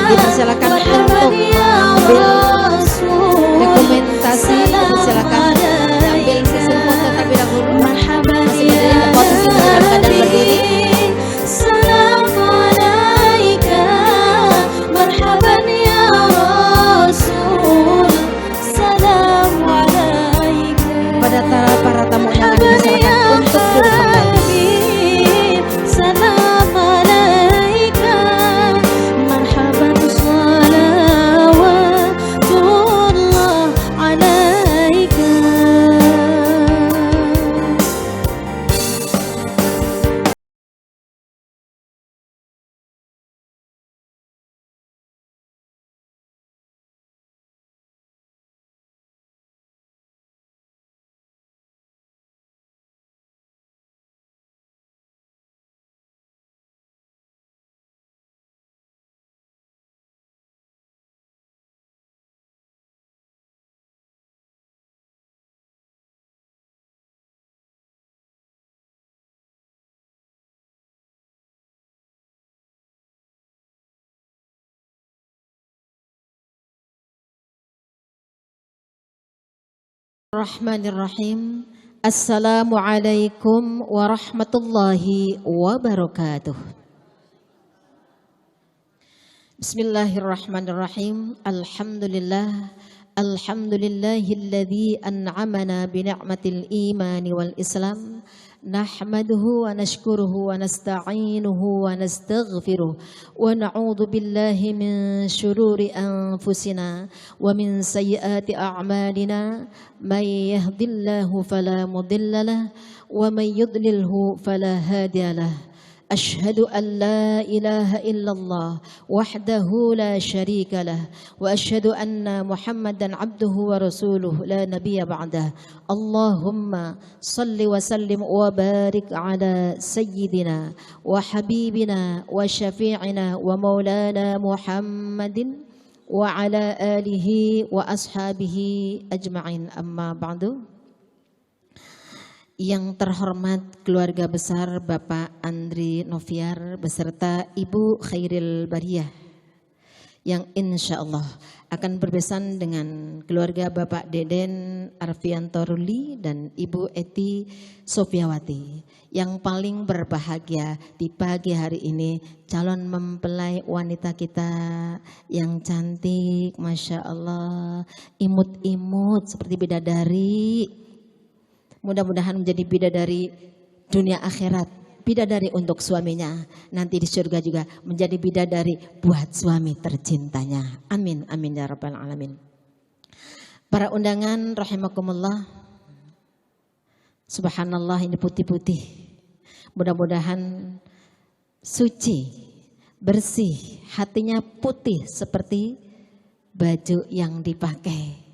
dipersilakan untuk mengambil dokumentasi, silakan ambil sesi foto terlebih dahulu. Masih berdiri, posisi dalam keadaan berdiri. Pada para tamu undangan dipersilakan untuk duduk kembali. Bismillahirrahmanirrahim. Assalamualaikum warahmatullahi wabarakatuh. Bismillahirrahmanirrahim. Alhamdulillahilladzi an'amana bi ni'matil imani wal islam. Nahmaduhu wa nashkuruhu wa nasta'inuhu wa nastaghfiruh wa na'udzu billahi min syururi anfusina wa min sayyiati a'malina may yahdihillahu fala mudilla lahu wa may yudlilhu fala hadiya lahu. Asyhadu an la ilaha illallah wahdahu la syarika lah wa asyhadu anna Muhammadan abduhu wa rasuluh la nabiyya ba'dah. Allahumma salli wa sallim wa barik ala sayyidina wa habibina wa syafi'ina wa maulana Muhammadin wa ala alihi wa ashabihi ajma'in. Amma ba'du. Yang terhormat keluarga besar Bapak Andri Noviar beserta Ibu Khairil Bariyah yang insya Allah akan berbesan dengan keluarga Bapak Deden Arfianto Ruli dan Ibu Eti Sofiawati. Yang paling berbahagia di pagi hari ini calon mempelai wanita kita yang cantik, Masya Allah, imut-imut seperti bidadari. Mudah-mudahan menjadi bidadari dunia akhirat, bidadari untuk suaminya. Nanti di surga juga menjadi bidadari buat suami tercintanya. Amin, amin ya rabbal alamin. Para undangan rahimakumullah. Subhanallah, ini putih-putih. Mudah-mudahan suci, bersih, hatinya putih seperti baju yang dipakai.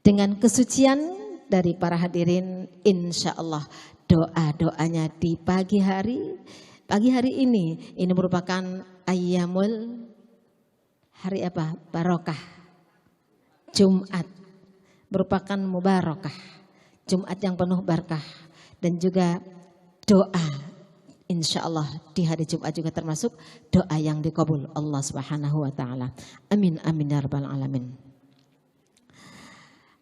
Dengan kesucian dari para hadirin, insya Allah doa-doanya di pagi hari ini merupakan ayyamul hari apa? Barokah. Jumat merupakan mubarakah. Jumat yang penuh barakah dan juga doa. Insya Allah di hari Jumat juga termasuk doa yang dikabul Allah Subhanahu wa taala. Amin amin ya rabbal alamin.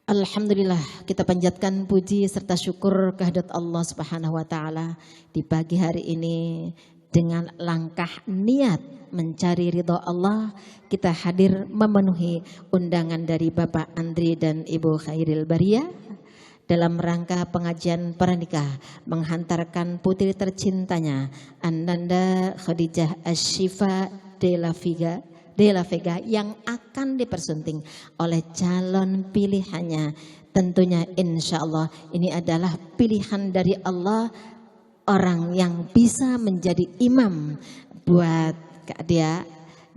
Alhamdulillah, kita panjatkan puji serta syukur kehadirat Allah Subhanahu wa taala di pagi hari ini. Dengan langkah niat mencari ridha Allah, kita hadir memenuhi undangan dari Bapak Andri dan Ibu Khairil Bariyah dalam rangka pengajian pernikah menghantarkan putri tercintanya Ananda Khadijah Ashifa de la Vega yang akan dipersunting oleh calon pilihannya. Tentunya insya Allah ini adalah pilihan dari Allah, orang yang bisa menjadi imam buat dia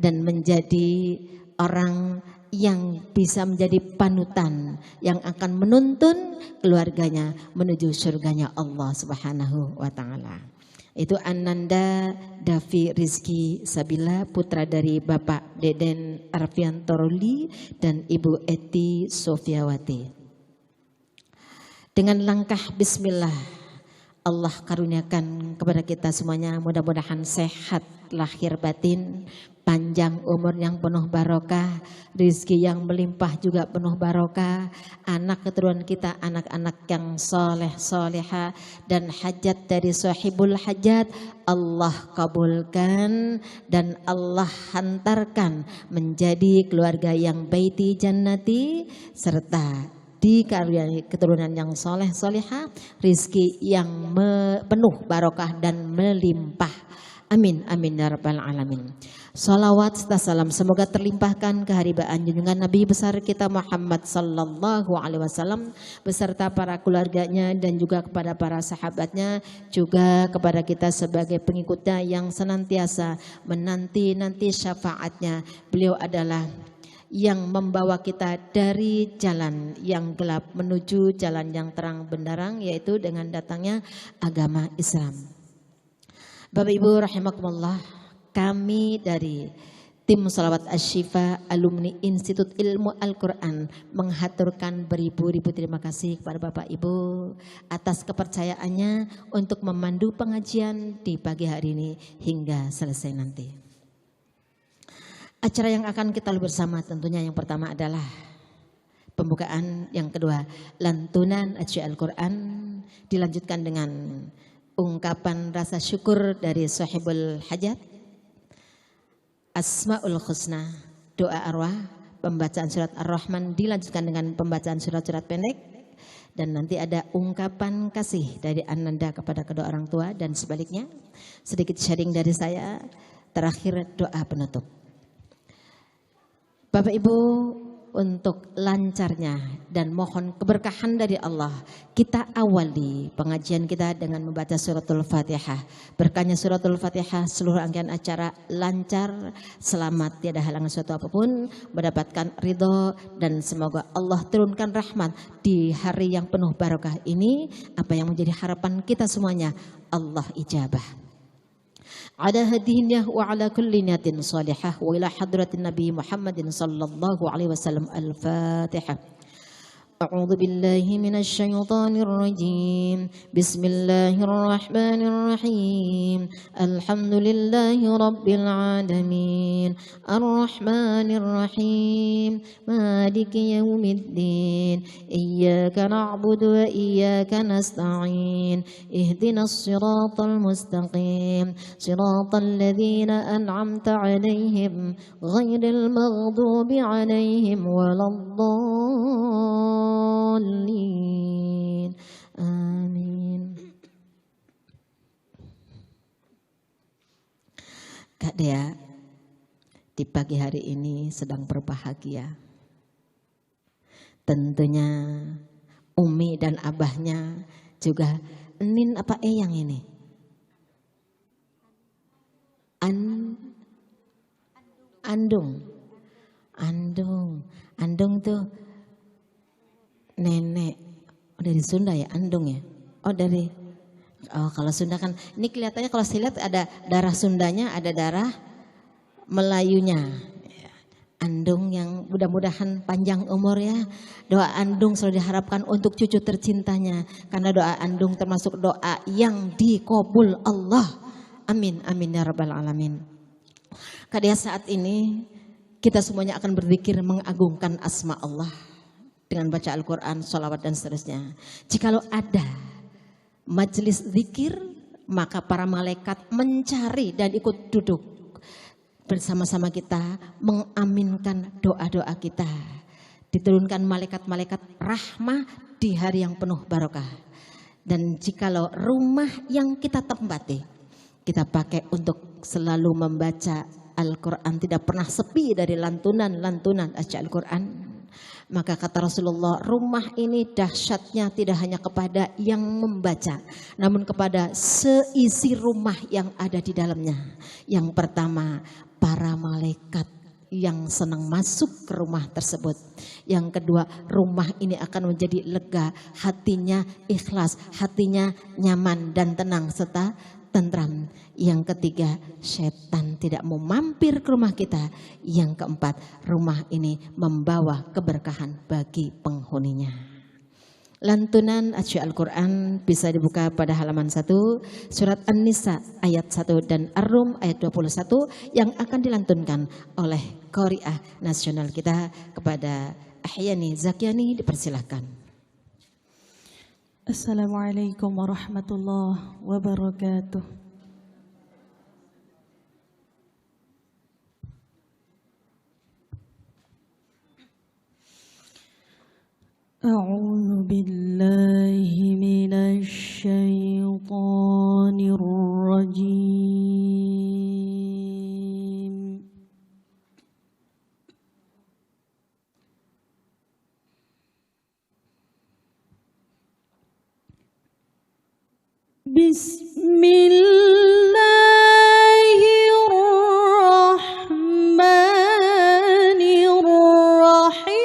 dan menjadi orang yang bisa menjadi panutan yang akan menuntun keluarganya menuju surganya Allah Subhanahu wa taala. Itu Ananda Davi Rizki Sabila, putra dari Bapak Deden Arfianto Ruli dan Ibu Eti Sofiawati. Dengan langkah bismillah, Allah karuniakan kepada kita semuanya mudah-mudahan sehat lahir batin, panjang umur yang penuh barokah, rezeki yang melimpah juga penuh barokah, anak keturunan kita anak-anak yang soleh soleha, dan hajat dari sahibul hajat Allah kabulkan dan Allah hantarkan menjadi keluarga yang baiti jannati, serta dikaruniai keturunan yang soleh soleha, rizki yang penuh barokah dan melimpah. Amin amin ya rabbal alamin. Salawat serta salam semoga terlimpahkan keharibaan junjungan Nabi besar kita Muhammad sallallahu alaihi wasallam beserta para keluarganya dan juga kepada para sahabatnya, juga kepada kita sebagai pengikutnya yang senantiasa menanti-nanti syafaatnya. Beliau adalah yang membawa kita dari jalan yang gelap menuju jalan yang terang benderang, yaitu dengan datangnya agama Islam. Bapak Ibu rahimakumullah, kami dari tim Sholawat Asy-Syifa Alumni Institut Ilmu Al-Quran menghaturkan beribu-ribu terima kasih kepada Bapak Ibu atas kepercayaannya untuk memandu pengajian di pagi hari ini hingga selesai nanti. Acara yang akan kita lakukan bersama tentunya yang pertama adalah pembukaan, yang kedua lantunan Aji Al-Quran, dilanjutkan dengan ungkapan rasa syukur dari sahibul hajat, Asmaul Husna, doa arwah, pembacaan surat Ar-Rahman, dilanjutkan dengan pembacaan surat-surat pendek, dan nanti ada ungkapan kasih dari Ananda kepada kedua orang tua dan sebaliknya. Sedikit sharing dari saya, terakhir doa penutup. Bapak Ibu, untuk lancarnya dan mohon keberkahan dari Allah, kita awali pengajian kita dengan membaca suratul Fatihah. Berkahnya suratul Fatihah, seluruh rangkaian acara lancar, selamat, tiada halangan suatu apapun, mendapatkan ridho, dan semoga Allah turunkan rahmat di hari yang penuh barokah ini. Apa yang menjadi harapan kita semuanya, Allah ijabah. Ala hadiniyah wa ala kulli niyatin salihah wa ila hadratin Nabi Muhammadin sallallahu alaihi wasallam. Al-Fatihah. A'udzu billahi minasy syaithanir rajim. Bismillahirrahmanirrahim. Alhamdulillahi rabbil alamin. Arrahmanir rahim. Maliki yaumiddin. Iyyaka na'budu wa iyyaka nasta'in. Ihdinas siratal mustaqim. Siratal ladzina an'amta 'alaihim ghairil maghdubi 'alaihim waladdallin. Amin. Kak Dea di pagi hari ini sedang berbahagia. Tentunya Umi dan abahnya juga. Enin apa Eyang ini? Andung tuh nenek. Oh, dari Sunda ya, Andung ya. Kalau Sunda kan, ini kelihatannya kalau saya lihat ada darah Sundanya, ada darah Melayunya. Andung yang mudah-mudahan panjang umur ya. Doa Andung selalu diharapkan untuk cucu tercintanya, karena doa Andung termasuk doa yang dikabul Allah. Amin amin ya rabbal alamin. Kadang saat ini kita semuanya akan berzikir mengagungkan asma Allah dengan baca Al-Quran, sholawat dan seterusnya. Jikalau ada majelis zikir, maka para malaikat mencari dan ikut duduk bersama-sama kita mengaminkan doa-doa kita. Diturunkan malaikat-malaikat rahmah di hari yang penuh barokah. Dan jikalau rumah yang kita tempati, kita pakai untuk selalu membaca Al-Quran, tidak pernah sepi dari lantunan-lantunan baca Al-Quran. Maka kata Rasulullah, rumah ini dahsyatnya tidak hanya kepada yang membaca, namun kepada seisi rumah yang ada di dalamnya. Yang pertama, para malaikat yang senang masuk ke rumah tersebut. Yang kedua, rumah ini akan menjadi lega, hatinya ikhlas, hatinya nyaman dan tenang serta tentram. Yang ketiga, setan tidak mau mampir ke rumah kita. Yang keempat, rumah ini membawa keberkahan bagi penghuninya. Lantunan Asyik Al-Quran bisa dibuka pada halaman 1, surat An-Nisa ayat 1 dan Ar-Rum ayat 21 yang akan dilantunkan oleh Qari'ah nasional kita kepada Ahyani Zakiani, dipersilahkan. Assalamualaikum warahmatullahi wabarakatuh. أعوذ بالله من الشيطان الرجيم بسم الله الرحمن الرحيم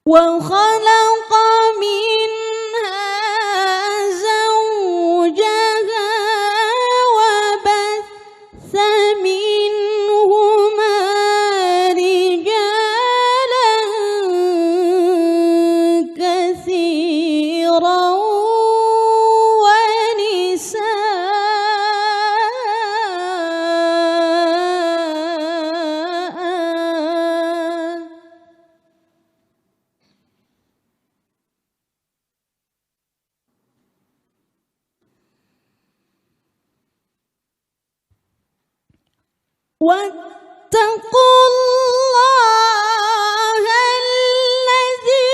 وخلق منها زوجها وبث منهما رجالا كثيرا واتقوا الله الذي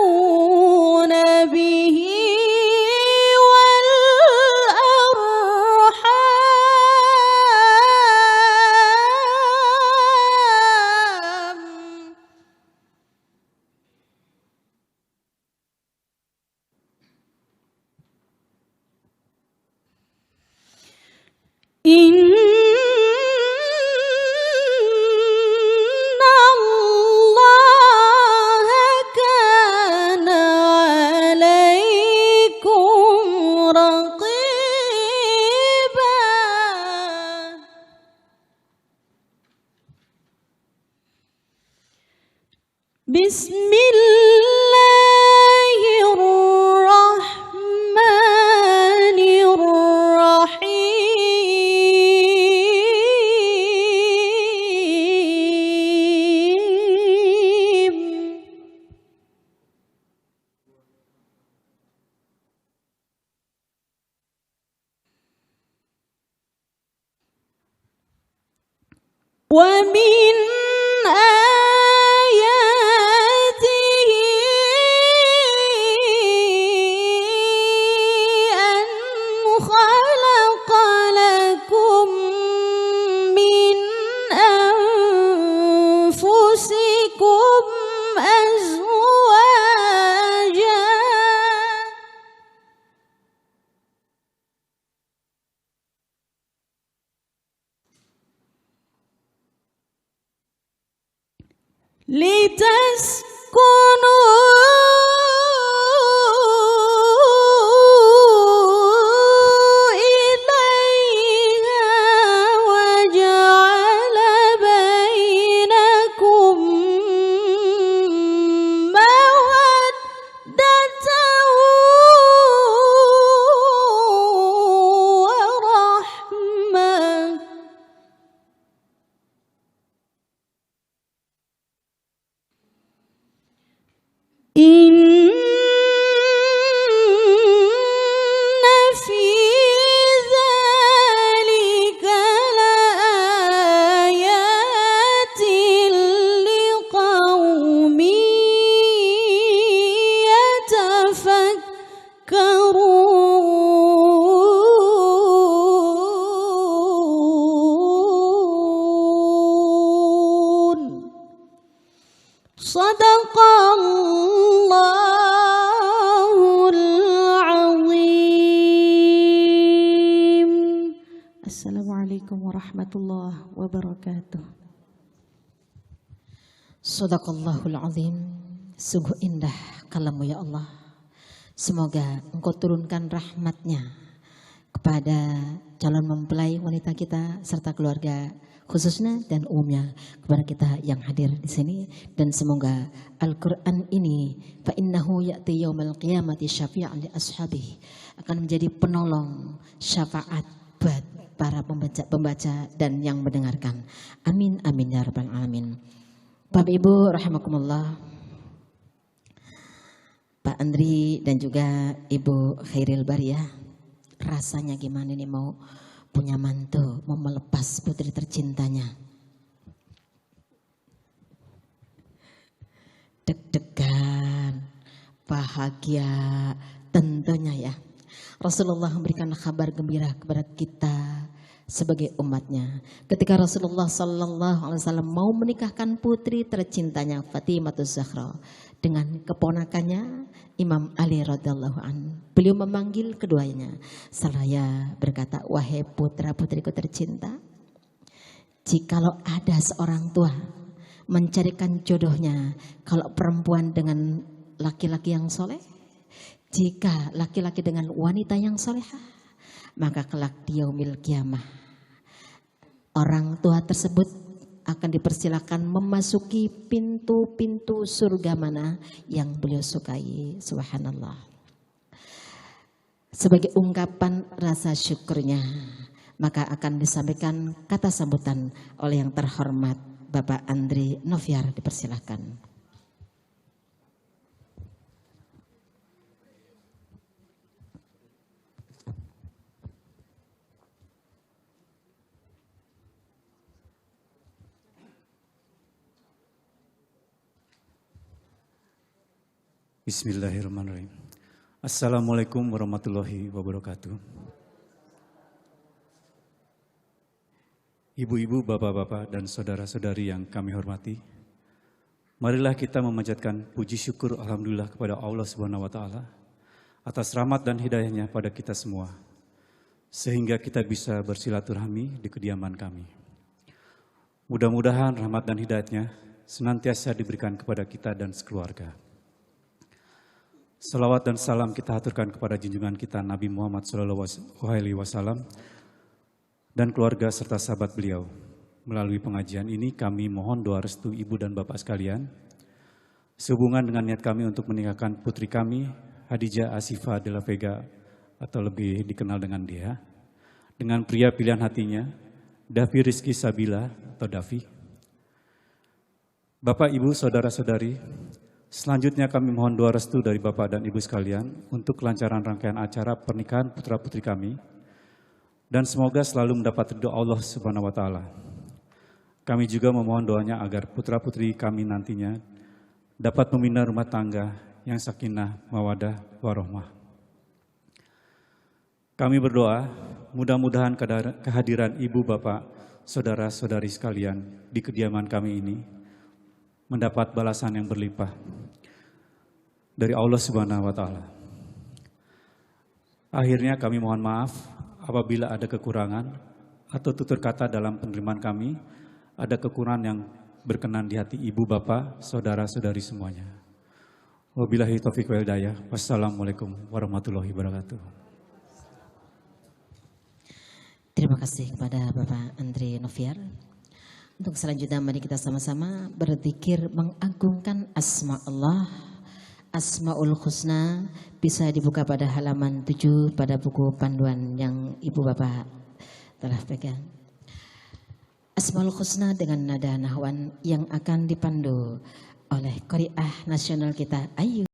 تساءلون به والأرحام إن الله كان عليكم رقيبا بسم الله الرحمن الرحيم ومن آياته أن خلق لكم من أنفسكم أزواجا لتسكنوا إليها وجعل بينكم مودة ورحمة إن في ذلك لآيات لقوم يتفكرون صدق الله العظيم. Assalamualaikum warahmatullahi wabarakatuh. Sadaqallahul azim. Sungguh indah kalam-Mu ya Allah. Semoga Engkau turunkan rahmat-Nya kepada calon mempelai wanita kita serta keluarga khususnya dan umumnya kepada kita yang hadir di sini, dan semoga Al-Qur'an ini fa innahu ya'ti yaumal qiyamati syafi'an li ashabihi akan menjadi penolong syafaat buat para pembaca dan yang mendengarkan. Amin amin ya rabbal alamin. Bapak Ibu rahimakumullah, Pak Andri dan juga Ibu Khairil Bariyah, rasanya gimana nih mau punya mantu, mau melepas putri tercintanya? Deg-degan, bahagia tentunya ya. Rasulullah memberikan kabar gembira kepada kita sebagai umatnya ketika Rasulullah Sallallahu Alaihi Wasallam mau menikahkan putri tercintanya Fatimah Zahra dengan keponakannya Imam Ali radhiyallahu an. Beliau memanggil keduanya seraya berkata, wahai putra putriku tercinta, jikalau ada seorang tua mencarikan jodohnya, kalau perempuan dengan laki-laki yang soleh, jika laki-laki dengan wanita yang solehah, maka kelak di yaumil kiamah orang tua tersebut akan dipersilakan memasuki pintu-pintu surga mana yang beliau sukai. Subhanallah. Sebagai ungkapan rasa syukurnya, maka akan disampaikan kata sambutan oleh yang terhormat Bapak Andri Noviar, dipersilakan. Bismillahirrahmanirrahim. Assalamualaikum warahmatullahi wabarakatuh. Ibu-ibu, bapak-bapak, dan saudara-saudari yang kami hormati, marilah kita memanjatkan puji syukur alhamdulillah kepada Allah Subhanahu wa taala atas rahmat dan hidayahnya pada kita semua, sehingga kita bisa bersilaturahmi di kediaman kami. Mudah-mudahan rahmat dan hidayatnya senantiasa diberikan kepada kita dan sekeluarga. Salawat dan salam kita haturkan kepada junjungan kita Nabi Muhammad SAW dan keluarga serta sahabat beliau. Melalui pengajian ini kami mohon doa restu ibu dan bapak sekalian sehubungan dengan niat kami untuk menikahkan putri kami, Hadijah Asifah de la Vega atau lebih dikenal dengan Dia, dengan pria pilihan hatinya, Davi Rizky Sabila atau Davi. Bapak, Ibu, Saudara-saudari, selanjutnya kami mohon doa restu dari Bapak dan Ibu sekalian untuk kelancaran rangkaian acara pernikahan putra-putri kami dan semoga selalu mendapat ridho Allah Subhanahu wa taala. Kami juga memohon doanya agar putra-putri kami nantinya dapat membina rumah tangga yang sakinah, mawadah, warahmah. Kami berdoa mudah-mudahan kehadiran Ibu, Bapak, Saudara-saudari sekalian di kediaman kami ini mendapat balasan yang berlimpah dari Allah Subhanahu wa taala. Akhirnya kami mohon maaf apabila ada kekurangan atau tutur kata dalam penerimaan kami, ada kekurangan yang berkenan di hati ibu bapak, saudara-saudari semuanya. Wabillahi taufiq wal hidayah. Wassalamualaikum warahmatullahi wabarakatuh. Terima kasih kepada Bapak Andre Noviar. Untuk selanjutnya mari kita sama-sama berzikir mengagungkan asma Allah. Asmaul Husna bisa dibuka pada halaman 7 pada buku panduan yang Ibu Bapak telah pegang. Asmaul Husna dengan nada nahwan yang akan dipandu oleh Qari'ah nasional kita Ayu.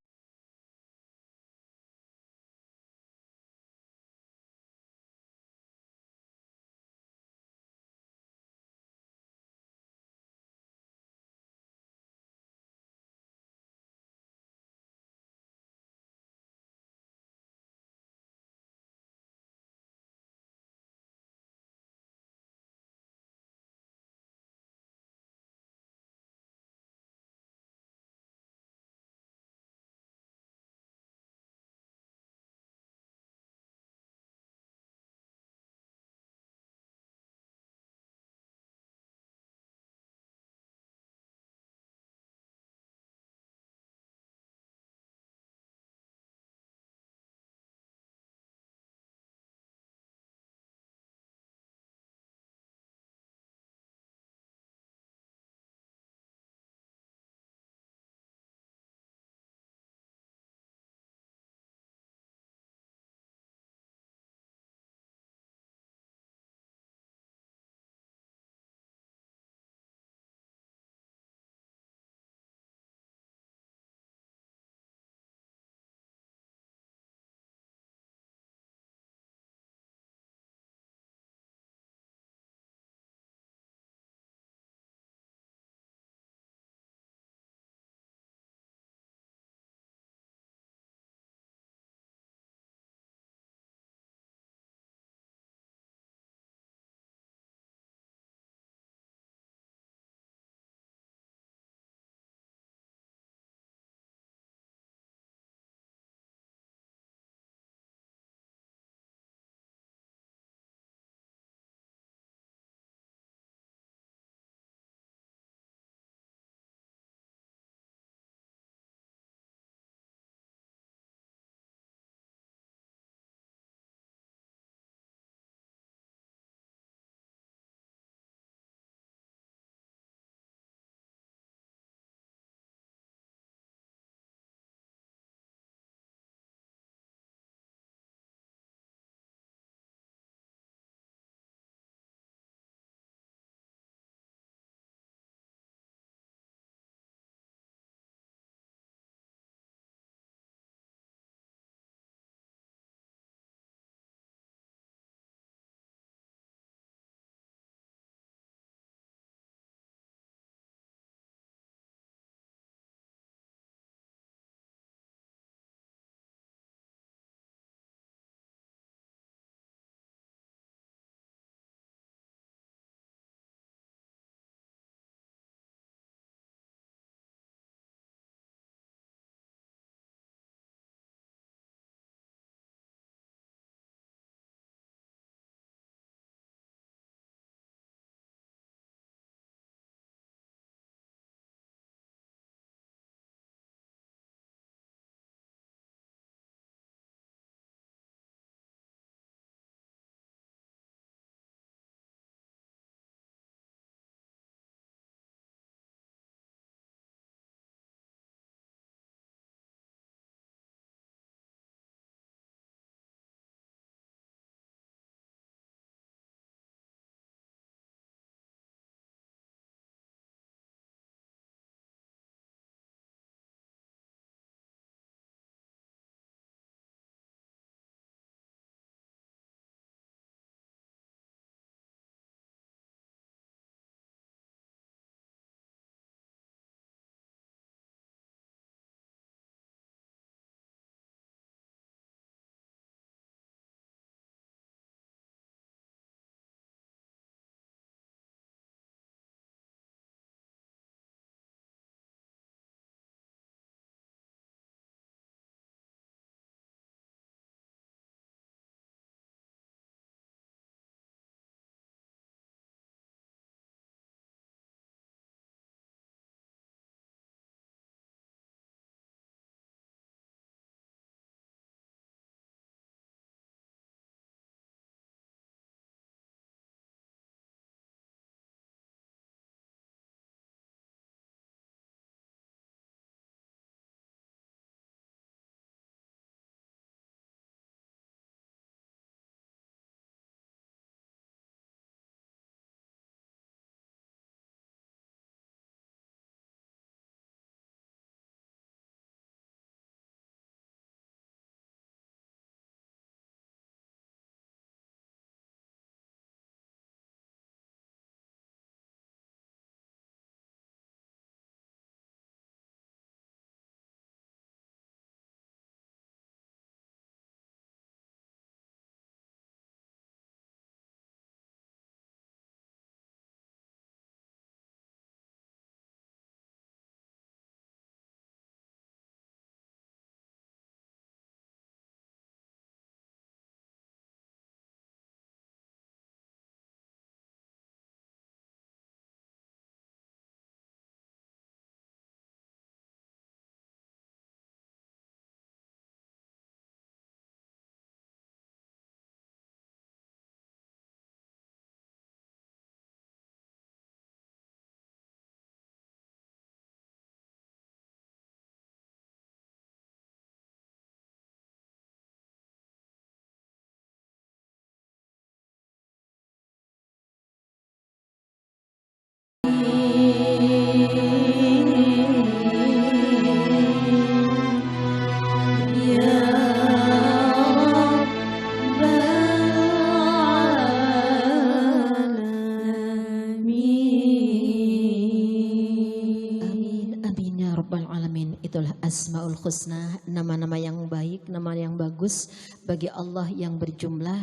Itulah Asmaul Husna, nama-nama yang baik, nama yang bagus bagi Allah yang berjumlah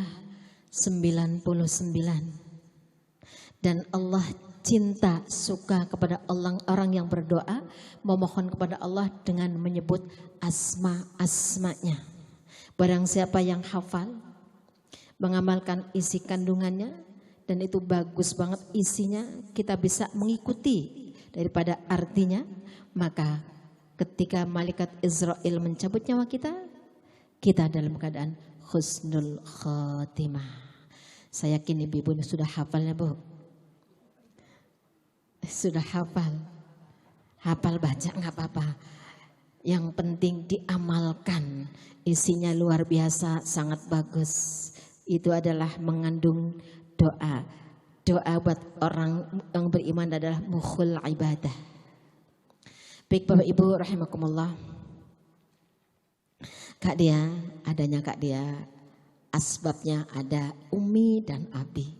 99. Dan Allah cinta, suka kepada orang yang berdoa, memohon kepada Allah dengan menyebut asma-asmanya. Barang siapa yang hafal, mengamalkan isi kandungannya, dan itu bagus banget isinya, kita bisa mengikuti daripada artinya, maka ketika malaikat Israel mencabut nyawa kita, kita dalam keadaan husnul khotimah. Saya yakin ibu-ibu ini sudah hafal ya Bu? Sudah hafal. Hafal baca nggak apa-apa. Yang penting diamalkan. Isinya luar biasa, sangat bagus. Itu adalah mengandung doa. Doa buat orang yang beriman adalah mukhul ibadah. Baik Bapak Ibu rahimakumullah. Kak Dia, adanya Kak Dia, asbabnya ada Umi dan Abi.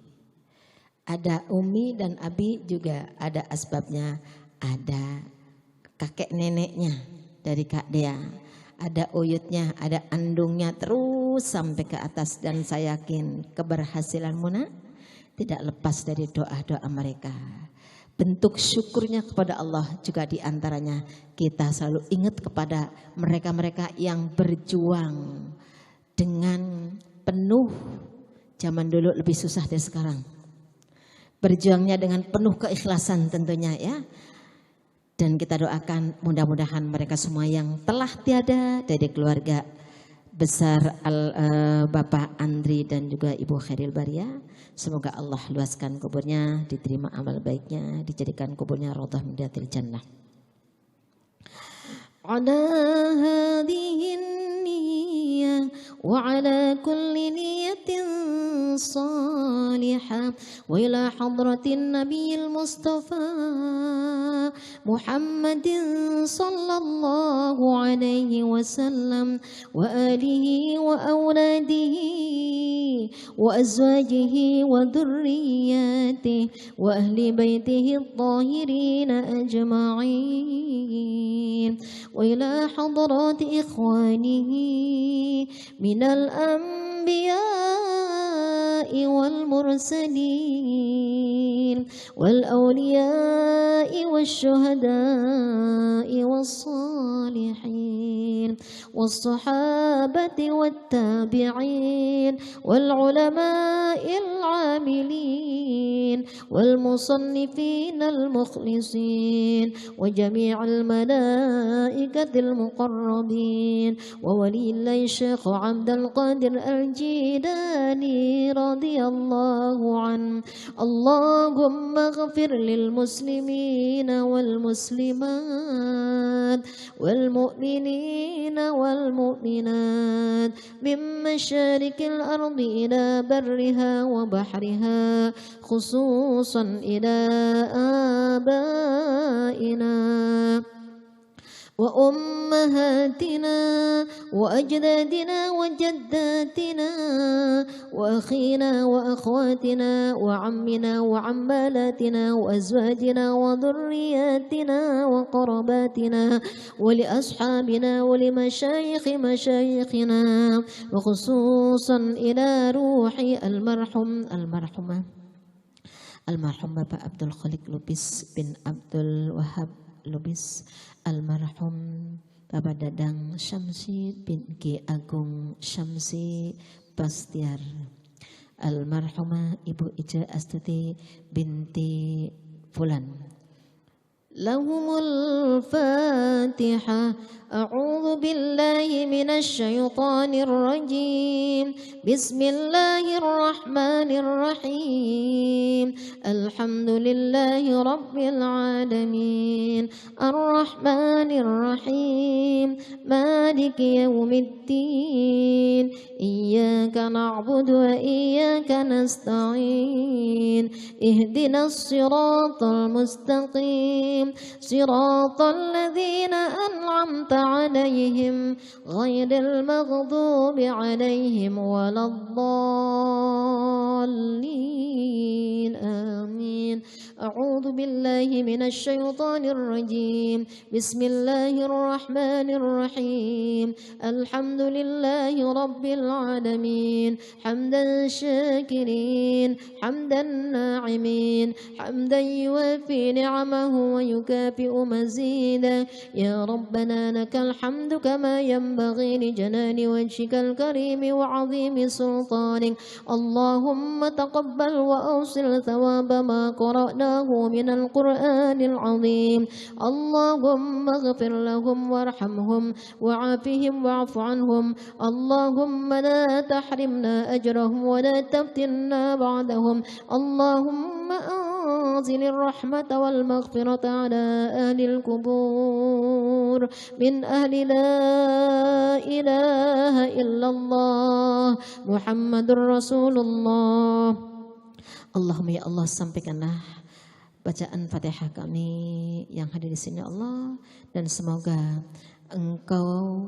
Ada Umi dan Abi juga ada asbabnya, ada kakek neneknya dari Kak Dia. Ada uyutnya, ada andungnya terus sampai ke atas, dan saya yakin keberhasilan Muna tidak lepas dari doa-doa mereka. Bentuk syukurnya kepada Allah juga diantaranya kita selalu ingat kepada mereka-mereka yang berjuang dengan penuh. Zaman dulu lebih susah dari sekarang. Berjuangnya dengan penuh keikhlasan tentunya ya. Dan kita doakan mudah-mudahan mereka semua yang telah tiada dari keluarga besar Bapak Andri dan juga Ibu Khairil Baria. Semoga Allah luaskan kuburnya, diterima amal baiknya, dijadikan kuburnya raudhah min riyadil jannah. Ala hadhihi niyyah wa ala kulli niyyatin salihah wa ila hadratin nabiyil mustafa Muhammadin sallallahu alaihi wasallam wa alihi wa awladihi wa azwajihi wa dhurriyyatihi wa ahli baitihi at-tahirin ajma'in wa ila hadrati ikhwanihi minal anbiya'i wal mursalin wal awliya'i wasyuhada'i wassalihin wassahabati wattabi'in wal ulama'il 'amilin wal musannifin al mukhlisin wa jami'al malaikatil muqarrabin wa walillahi syekh Abdul Qadir Al-Jilani radhiyallahu an. Allahumma ghafir lil muslimin wal muslimat wal mu'minin wal mu'minat min masyarikil ardi ila barriha wa bahriha khususan ila abaina وأمهاتنا وأجدادنا وجداتنا وأخينا وأخواتنا وعمنا وعمالاتنا وأزواجنا وذرياتنا وقرباتنا ولأصحابنا ولمشايخ مشايخنا وخصوصا إلى روح المرحوم Bapak Abdul Khalik Lubis bin Abdul Wahab Lubis, almarhum Bapak Dadang Syamsi bin Ki Agung Syamsi Bastiar, almarhumah Ibu Ija Astuti binti Fulan. Lahumul Fatihah. أعوذ بالله من الشيطان الرجيم بسم الله الرحمن الرحيم الحمد لله رب العالمين الرحمن الرحيم مالك يوم الدين إياك نعبد وإياك نستعين اهدنا الصراط المستقيم صراط الذين أنعمت عليهم غير المغضوب عليهم ولا الضالين آمين أعوذ بالله من الشيطان الرجيم بسم الله الرحمن الرحيم الحمد لله رب العالمين حمدا شاكرين حمدا ناعمين حمدا يوافي نعمه ويكافئ مزيدا يا ربنا لك الحمد كما ينبغي لجلال وجهك الكريم وعظيم سلطانك اللهم تقبل وأوصل ثواب ما قرأناه من القرآن العظيم اللهم اغفر لهم وارحمهم وعافهم واعف عنهم اللهم لا تحرمنا أجرهم ولا تفتنا بعدهم اللهم أنزل الرحمة والمغفرة على أهل القبور من أهل لا إله إلا الله محمد رسول الله. Allahumma ya Allah, sampaikanlah bacaan Fatihah kami yang hadir di sini Allah, dan semoga Engkau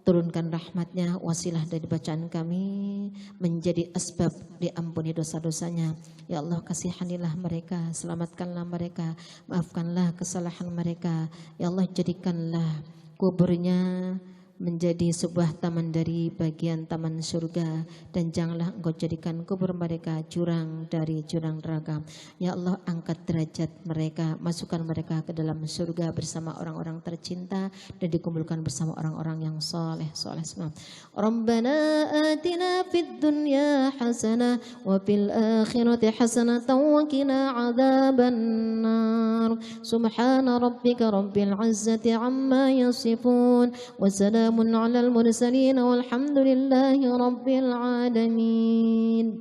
turunkan rahmatnya, wasilah dari bacaan kami menjadi asbab diampuni dosa-dosanya. Ya Allah, kasihanilah mereka, selamatkanlah mereka, maafkanlah kesalahan mereka. Ya Allah, jadikanlah kuburnya menjadi sebuah taman dari bagian taman surga, dan janganlah Engkau jadikan kubur mereka jurang dari jurang neraka. Ya Allah, angkat derajat mereka, masukkan mereka ke dalam surga bersama orang-orang tercinta dan dikumpulkan bersama orang-orang yang soleh semua. Rabbana atina fid dunya hasanah wa fil akhirati hasanah wa qina adzabannar. Subhana rabbika rabbil izzati amma yasifun wa salamun alal mursalin walhamdulillahi rabbil alamin.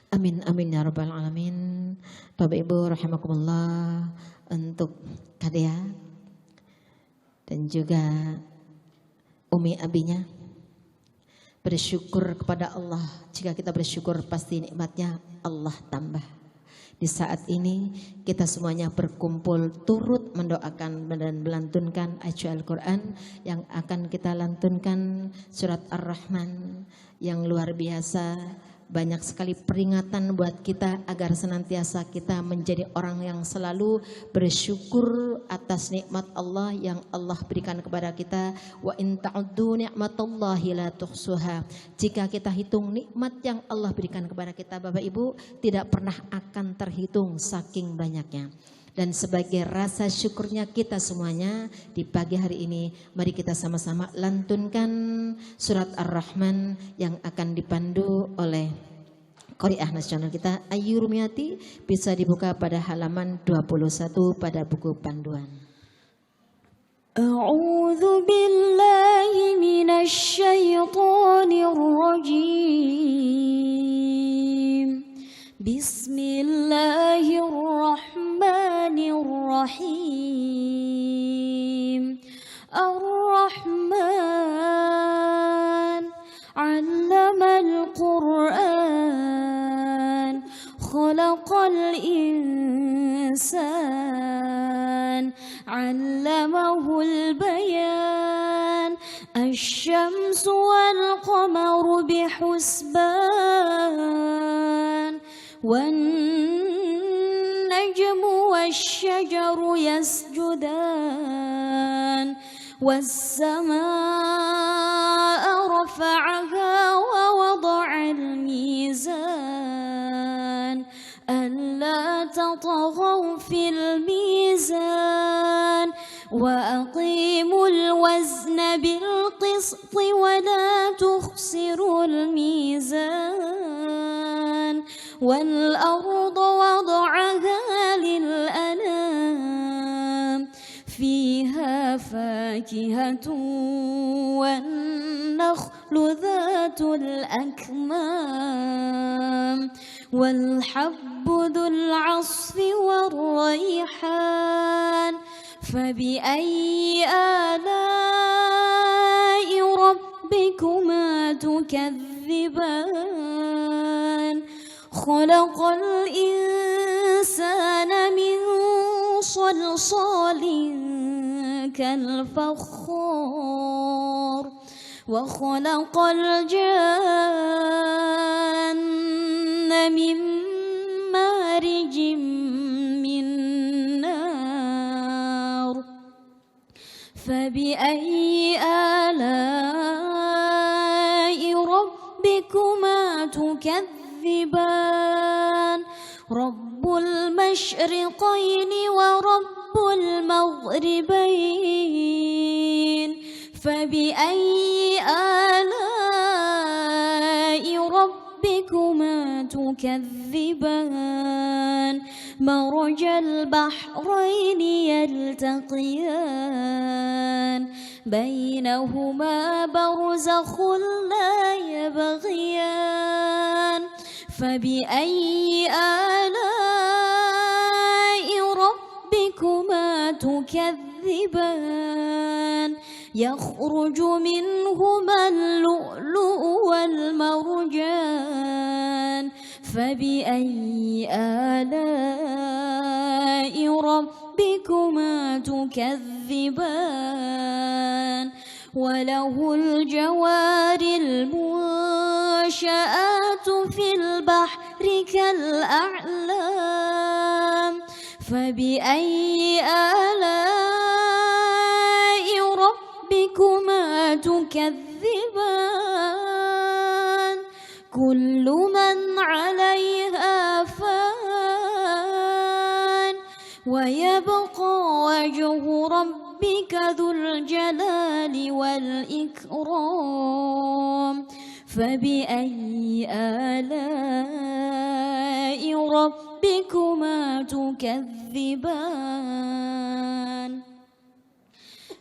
Amin amin ya rabbal alamin. Bapak Ibu rahimakumullah, untuk Kadea dan juga Umi abinya bersyukur kepada Allah. Jika kita bersyukur pasti nikmatnya Allah tambah. Di saat ini kita semuanya berkumpul turut mendoakan dan melantunkan ayat Al-Quran yang akan kita lantunkan surat Ar-Rahman yang luar biasa. Banyak sekali peringatan buat kita agar senantiasa kita menjadi orang yang selalu bersyukur atas nikmat Allah yang Allah berikan kepada kita. Wa in ta'uddu ni'matallahi la tuhsuha. Jika kita hitung nikmat yang Allah berikan kepada kita, Bapak Ibu, tidak pernah akan terhitung saking banyaknya. Dan sebagai rasa syukurnya kita semuanya di pagi hari ini, mari kita sama-sama lantunkan surat Ar-Rahman yang akan dipandu oleh Qari'ah nasional kita Ayu Rumiati. Bisa dibuka pada halaman 21 pada buku panduan. A'udzu billahi minasy syaithanir rajim. Bismillahirrahmanirrahim. Ar-Rahman 'allamal Qur'an, khalaqal insan, 'allamahul bayan. Asy-syamsu wal qamaru bihusban, wan najmu wasy-syajaru yasjudan, was-samaa'a rafa'aha wa wada'al mizan, alla tatghaw fil mizan, wa aqimul wazna bil qisti wa la tukhsirul mizan, wal arda wada'aha lil anam, fiha فاكهة والنخل ذات الأكمام والحب ذو العصف والريحان فبأي آلاء ربكما تكذبان خلق الإنسان من صلصال كالفخار وخلق الجان من مارج من نار فبأي آلاء ربكما تكذبان رب المشرقين ورب المغربين فبأي آلاء ربكما تكذبان مرج البحرين يلتقيان بينهما برزخ لا يبغيان فبأي آلاء ربكما تكذبان يخرج منهما اللؤلؤ والمرجان فبأي آلاء ربكما تكذبان وله الجوار المنشآت في البحر كالأعلام فبأي آلاء ربكما تكذبان كل من عليها فان ويبقى وجه ربك ذو الجلال والإكرام فبأي آلاء ربكما تكذبان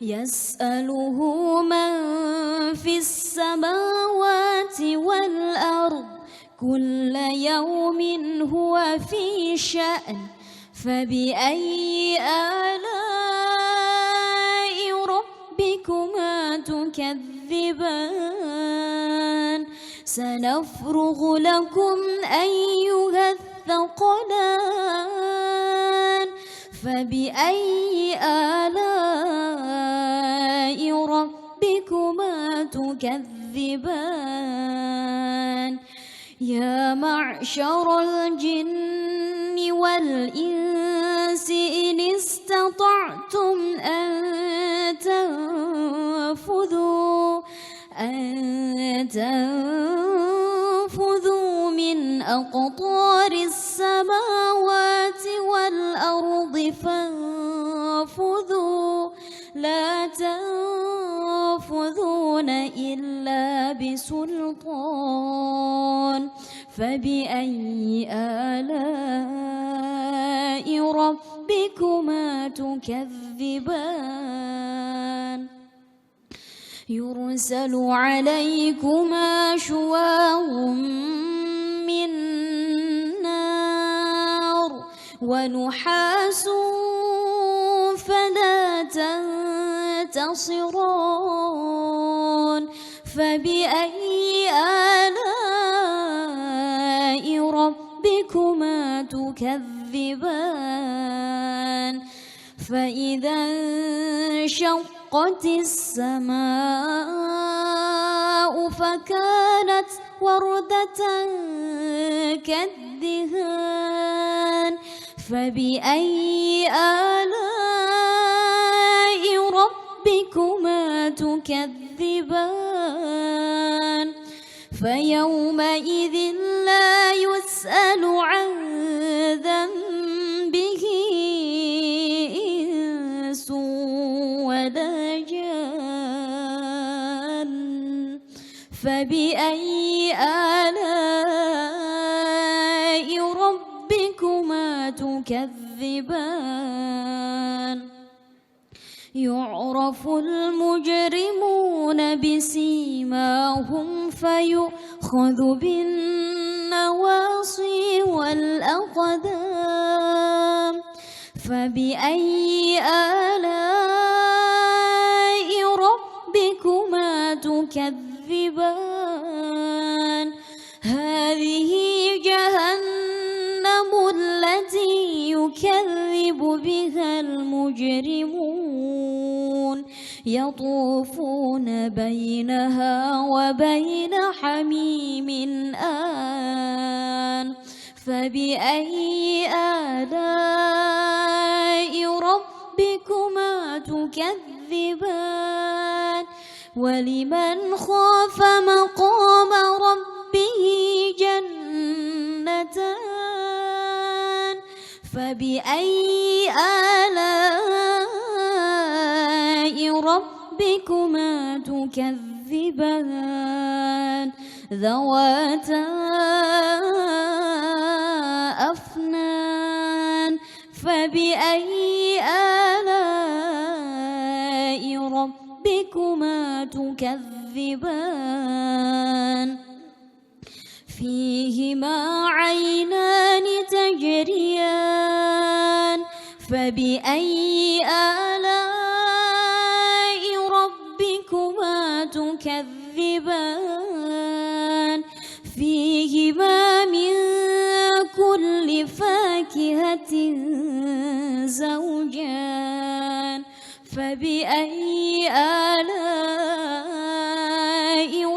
يسأله من في السماوات والأرض كل يوم هو في شأن فبأي آلاء ربكما تكذبان سنفرغ لكم أيها الثقلان فبأي آلاء ربكما تكذبان يا معشر الجن والإنس إن استطعتم أن تنفذوا من أقطار السماوات والأرض فانفذوا لا تنفذون إلا بسلطان فبأي آلاء ربكما تكذبان يرسل عليكما شواظ من نار ونحاس فلا تنتصران فبأي آلاء ربكما تكذبان فإذا انشقت السماء فكانت وردة كالدهان فبأي آلاء ربكما تكذبان فيومئذ لا يسأل عن ذنبه إنس ولا جان فبأي آلاء ربكما تكذبان يعرف المجرمون بسيماهم فيؤخذ بالنواصي والأقدام فبأي آلاء ربكما تكذبان هذه جهنم التي يكذب بها المجرمون يطوفون بينها وبين حميم آن فبأي آلاء ربكما تكذبان ولمن خاف مقام ربه جنتان فبأي آلاء ربكما تكذبان ذواتا أفنان فبأي آلاء ربكما تكذبان فيهما عينان تجريان فبأي آلاء ربكما تكذبان فيهما من كل فاكهة زوجان فبأي آلاء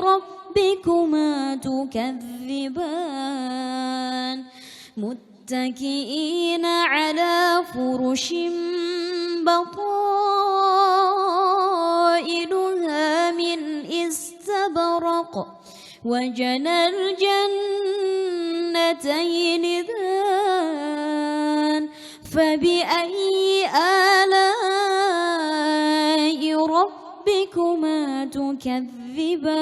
ربكما تكذبان متكئين على فرش بطائنها من استبرق وجنى الجنتين دان فبأي آلاء ربكما تكذبان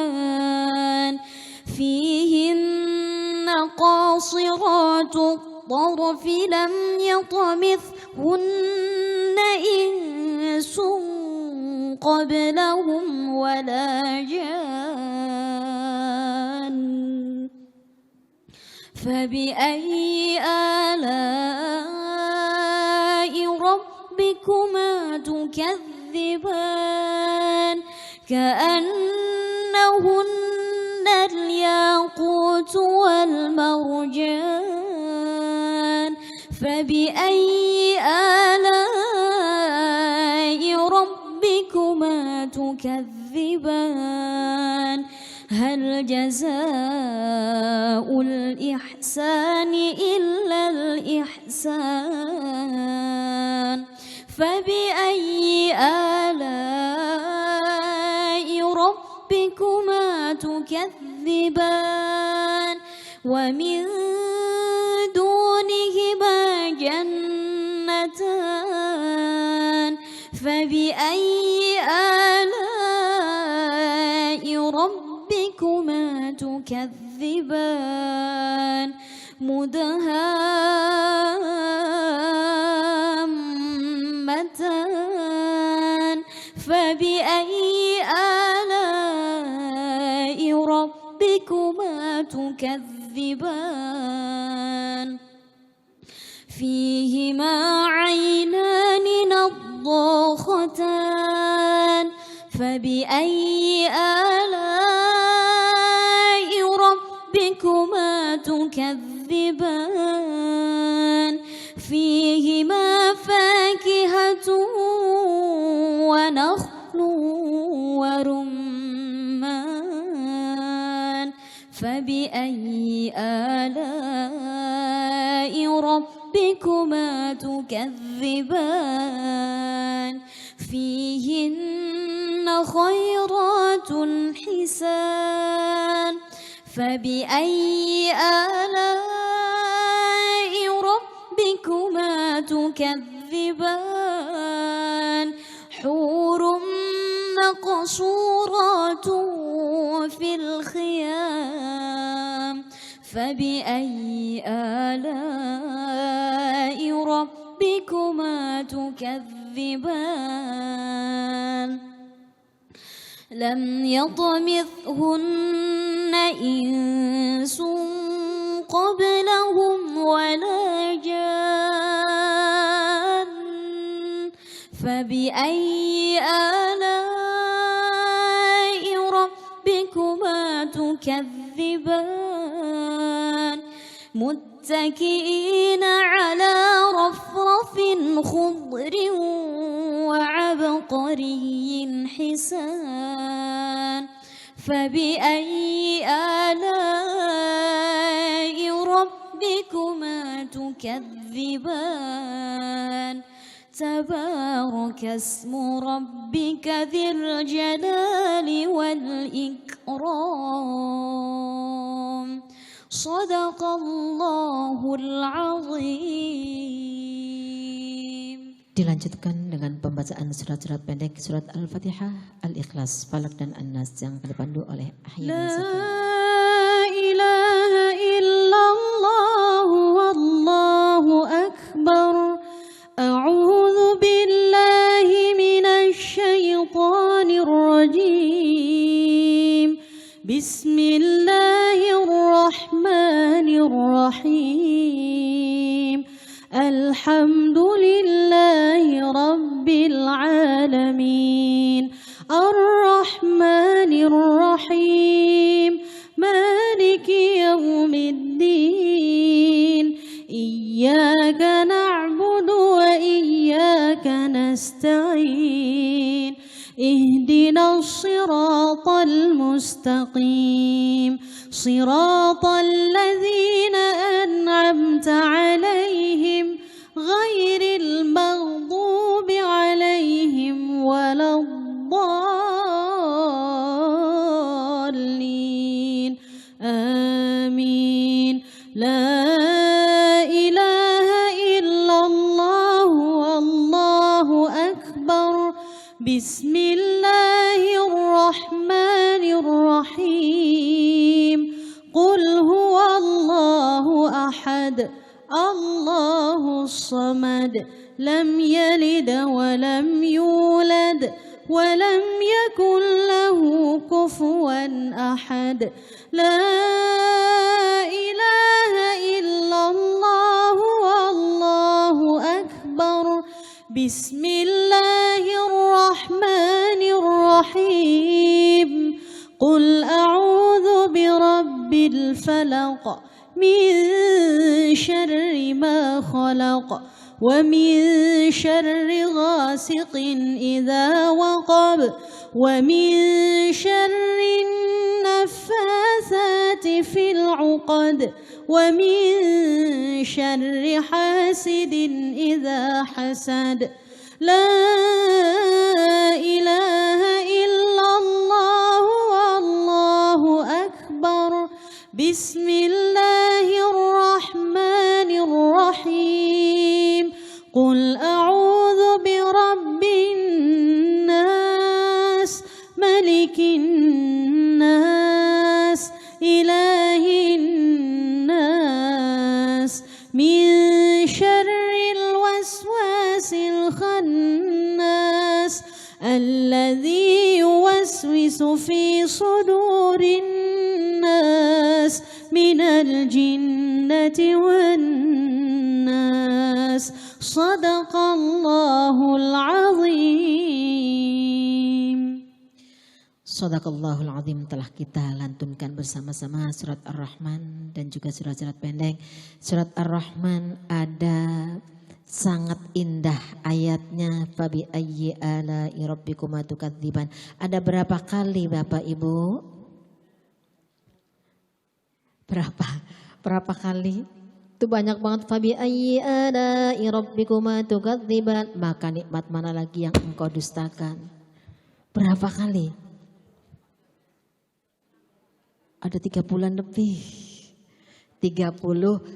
فيهن قاصرات الطرف لم يطمثهن إنس قبلهم ولا جان فبأي آلاء ربكما تكذبان كأنهن الياقوت والمرجان فبأي آلاء ربكما تكذبان هل جزاء الإحسان إلا الإحسان فبأي آلاء ربكما تكذبان ومن دونهما جنتان فبأي آلاء ربكما تكذبان مدهامتان فبأي آلاء ربكما تكذبان فيهما عينان نضاختان فبأي آلاء ربكما تكذبان فيهما فاكهة ونخل ورمان فبأي آلاء ربكما تكذبان فيهن خيرات حسان فبأي آلاء ربكما تكذبان حور مقصورات في الخيام فبأي آلاء ربكما تكذبان لم يطمثهن إنس قبلهم ولا جان فبأي آلاء ربكما تكذبان متكئين على رفرف خضر وعبقري حسان فبأي آلاء ربكما تكذبان تبارك اسم ربك ذي الجلال والإكرام صدق الله العظيم. Dilanjutkan dengan pembacaan surat-surat pendek surat Al-Fatihah, Al-Ikhlas, Falak dan An-Nas yang dipandu oleh Ahya. La ilaha illallah wallahu akbar. A'udzu billahi minasy syaithanir rajim. Bismillahirrahmanirrahim. Alhamdulillahi rabbil alamin. Ar-Rahmanir Rahim. Maliki yaumiddin. Iyyaka na'budu wa iyyaka nasta'in. Ihdinas siratal mustaqim. Siratal ladzina an'amta 'alaihim ghairil maghdubi 'alaihim waladdallin. Amin. La ilaha illallah wallahu akbar. Bismillahirrahmanirrahim. Qul huwallahu ahad. Allahus samad. Lam yalid wa lam yulad wa lam yakul lahu kufuwan ahad. La ilaha illallah wallahu akbar. Bismillahirrahmanirrahim. Qul a'udzu birabbil falaq min syarri ma khalaq wa min syarri ghasiqin idza waqab wa min syarri naffatsati fil 'uqad wa min syarri hasidin idza hasad. La ilaha illallah wallahu akbar. Bismillahirrahmanirrahim. Qul a'udzu birabbin nas, malikin nas, ilahin nas, min syarril waswasil khannas, alladzi yuwaswisu fi sudurin nas, minal jinnati wan nas. Sadaqallahul azim. Sadaqallahul azim. Telah kita lantunkan bersama-sama surat Ar-Rahman dan juga surat-surat pendek. Surat Ar-Rahman ada sangat indah ayatnya. Fabi ayyi ala'i rabbikuma tukadziban. Ada berapa kali Bapak Ibu? Berapa kali? Itu banyak banget. Fabi ayyi ala'i rabbikuma tukadziban. Maka nikmat mana lagi yang engkau dustakan? Berapa kali? Ada 30-an lebih. 31.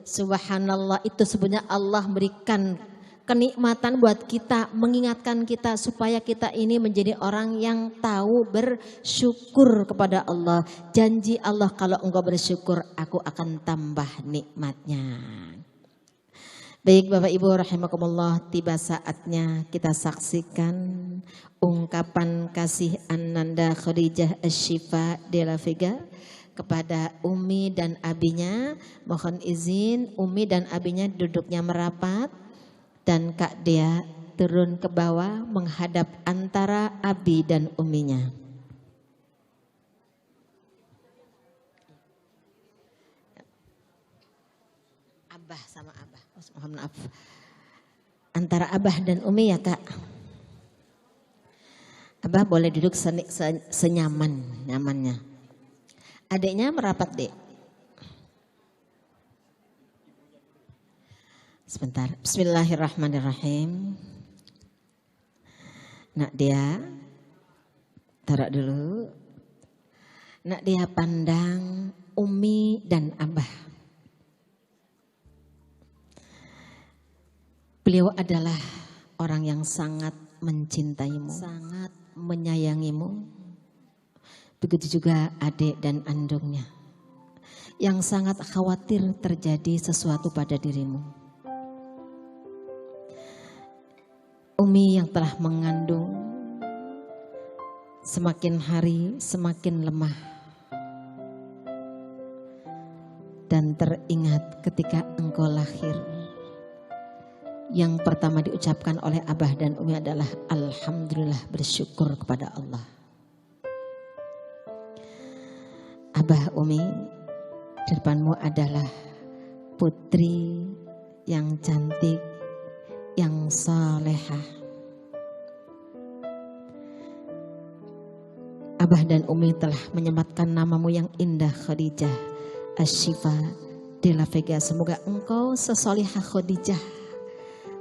Subhanallah, itu sebenarnya Allah berikan kenikmatan buat kita, mengingatkan kita supaya kita ini menjadi orang yang tahu bersyukur kepada Allah. Janji Allah, kalau engkau bersyukur aku akan tambah nikmatnya. Baik Bapak Ibu rahimakumullah, tiba saatnya kita saksikan ungkapan kasih Ananda Khadijah Asy-Syifa de la Vega kepada Umi dan abinya. Mohon izin Umi dan abinya duduknya merapat dan Kak Dea turun ke bawah menghadap antara abi dan uminya. Abah sama abah. Mohon maaf. Antara abah dan umi ya Kak. Abah boleh duduk senyaman-nyamannya. Adiknya merapat Dek. Sebentar. Bismillahirrahmanirrahim. Nak dia taruh dulu. Nak dia pandang umi dan abah. Beliau adalah orang yang sangat mencintaimu, sangat menyayangimu. Begitu juga adik dan andungnya yang sangat khawatir terjadi sesuatu pada dirimu. Umi yang telah mengandung semakin hari semakin lemah. Dan teringat ketika engkau lahir, yang pertama diucapkan oleh abah dan umi adalah alhamdulillah, bersyukur kepada Allah. Abah, umi, di depanmu adalah putri yang cantik, yang salehah. Abah dan umi telah menyematkan namamu yang indah, Khadijah Asy-Syifa de la Vega. Semoga engkau sesolihah Khadijah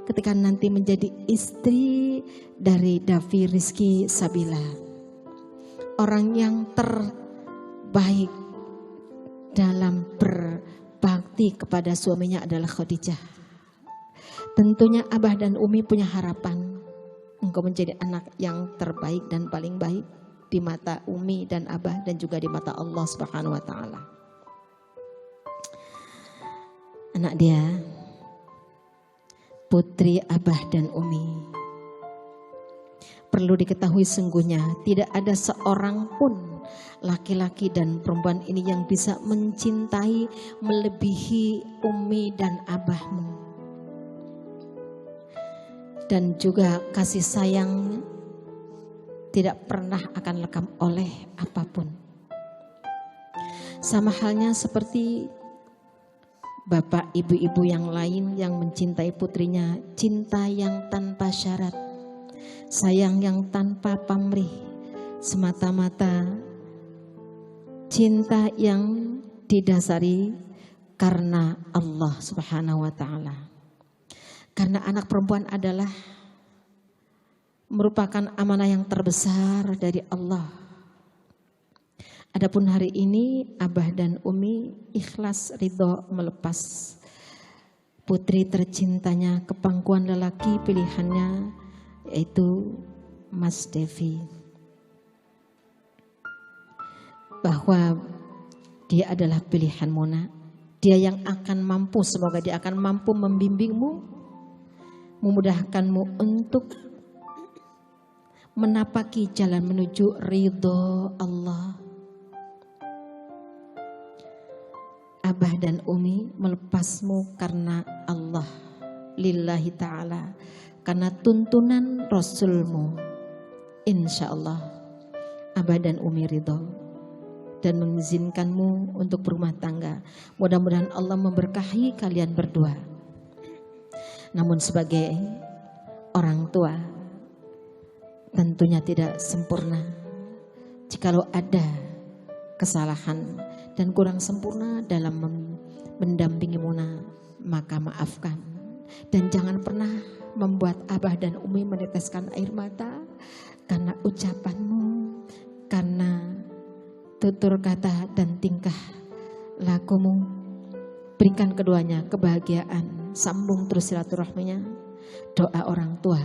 ketika nanti menjadi istri dari Davi Rizky Sabila. Orang yang terbaik dalam berbakti kepada suaminya adalah Khadijah. Tentunya abah dan umi punya harapan engkau menjadi anak yang terbaik dan paling baik di mata umi dan abah dan juga di mata Allah Subhanahu wa taala. Anak dia, putri abah dan umi. Perlu diketahui sungguhnya tidak ada seorang pun laki-laki dan perempuan ini yang bisa mencintai melebihi umi dan abahmu. Dan juga kasih sayang tidak pernah akan lekang oleh apapun. Sama halnya seperti bapak ibu-ibu yang lain yang mencintai putrinya, cinta yang tanpa syarat, sayang yang tanpa pamrih, semata-mata cinta yang didasari karena Allah Subhanahu wa taala. Karena anak perempuan adalah merupakan amanah yang terbesar dari Allah. Adapun hari ini abah dan umi ikhlas ridho melepas putri tercintanya ke pangkuan lelaki pilihannya, yaitu Mas Devi. Bahwa dia adalah pilihan Mona. Dia yang akan mampu, semoga dia akan mampu membimbingmu, memudahkanmu untuk menapaki jalan menuju ridho Allah. Abah dan umi melepasmu karena Allah, lillahi ta'ala, karena tuntunan Rasulmu. Insya Allah abah dan umi ridho dan mengizinkanmu untuk berumah tangga. Mudah-mudahan Allah memberkahi kalian berdua. Namun sebagai orang tua tentunya tidak sempurna. Jikalau ada kesalahan dan kurang sempurna dalam mendampingi Mona, maka maafkan. Dan jangan pernah membuat abah dan umi meneteskan air mata karena ucapanmu, karena tutur kata dan tingkah lakumu. Berikan keduanya kebahagiaan, sambung terus silaturahminya. Doa orang tua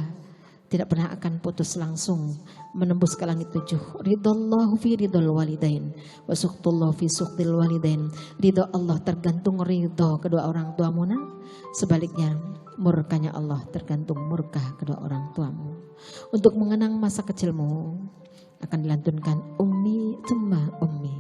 tidak pernah akan putus langsung menembus ke langit 7. Ridallahu fi ridal walidain wa suqtullahu fi suqtil walidain. Ridho Allah tergantung ridho kedua orang tuamu. Sebaliknya murkanya Allah tergantung murka kedua orang tuamu. Untuk mengenang masa kecilmu akan dilantunkan ummi tsumma ummi.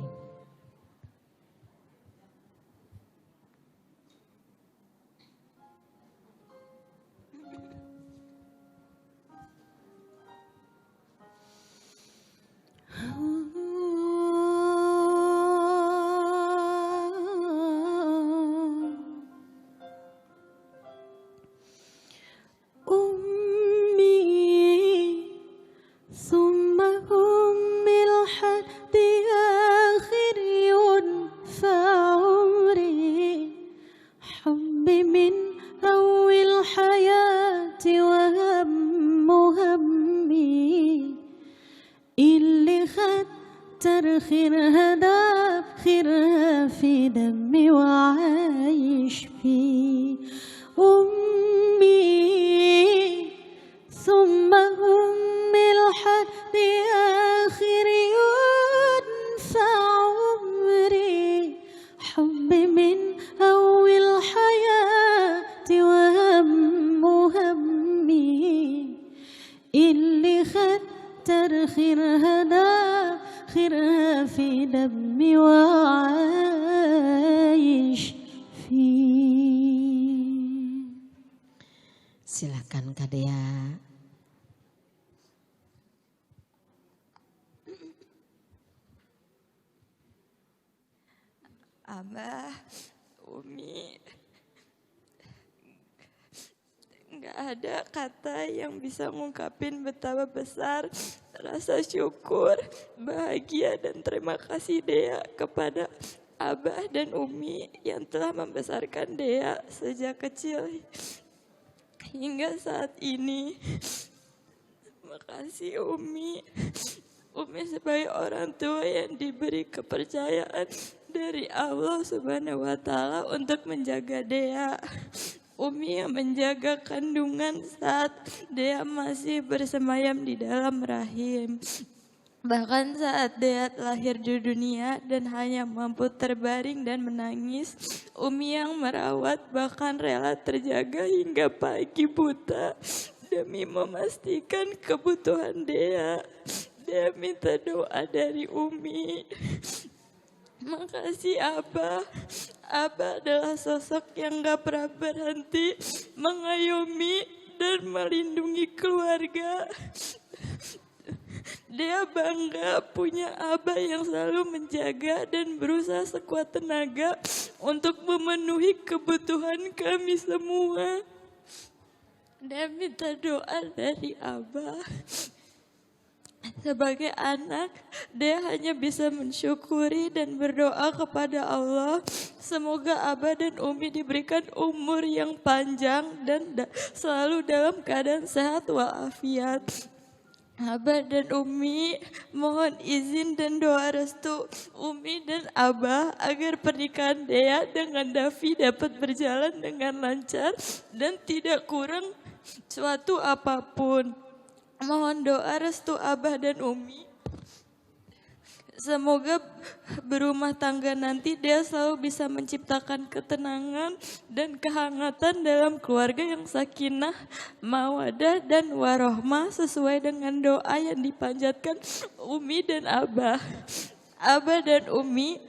خيرها داب خيرها في دمي وعايش فيه أمي ثم أمي لحد آخر ينفع عمري حبي من أول الحياة وهم همي اللي خدت خيرها داب خيرها في دمي وعايش فيه. Silakan Kak Dea. Abah, Umi, nggak ada kata yang bisa ngungkapin betapa besar rasa syukur, bahagia dan terima kasih Dea kepada Abah dan Umi yang telah membesarkan Dea sejak kecil hingga saat ini. Makasih Umi. Umi sebagai orang tua yang diberi kepercayaan dari Allah Subhanahu wa Ta'ala untuk menjaga Dea. Umi yang menjaga kandungan saat Dea masih bersemayam di dalam rahim. Bahkan saat Dea lahir di dunia dan hanya mampu terbaring dan menangis, Umi yang merawat bahkan rela terjaga hingga pagi buta demi memastikan kebutuhan Dea. Dea minta doa dari Umi. Makasih Abah. Abah adalah sosok yang gak pernah berhenti mengayomi dan melindungi keluarga. Dia bangga punya Abah yang selalu menjaga dan berusaha sekuat tenaga untuk memenuhi kebutuhan kami semua. Dia minta doa dari Abah. Sebagai anak, dia hanya bisa mensyukuri dan berdoa kepada Allah. Semoga Abah dan Umi diberikan umur yang panjang dan selalu dalam keadaan sehat walafiat. Abah dan Umi mohon izin dan doa restu Umi dan Abah agar pernikahan Dea dengan Davi dapat berjalan dengan lancar dan tidak kurang suatu apapun. Mohon doa restu Abah dan Umi. Semoga berumah tangga nanti dia selalu bisa menciptakan ketenangan dan kehangatan dalam keluarga yang sakinah, mawadah dan warohmah sesuai dengan doa yang dipanjatkan Umi dan Abah. Abah dan Umi,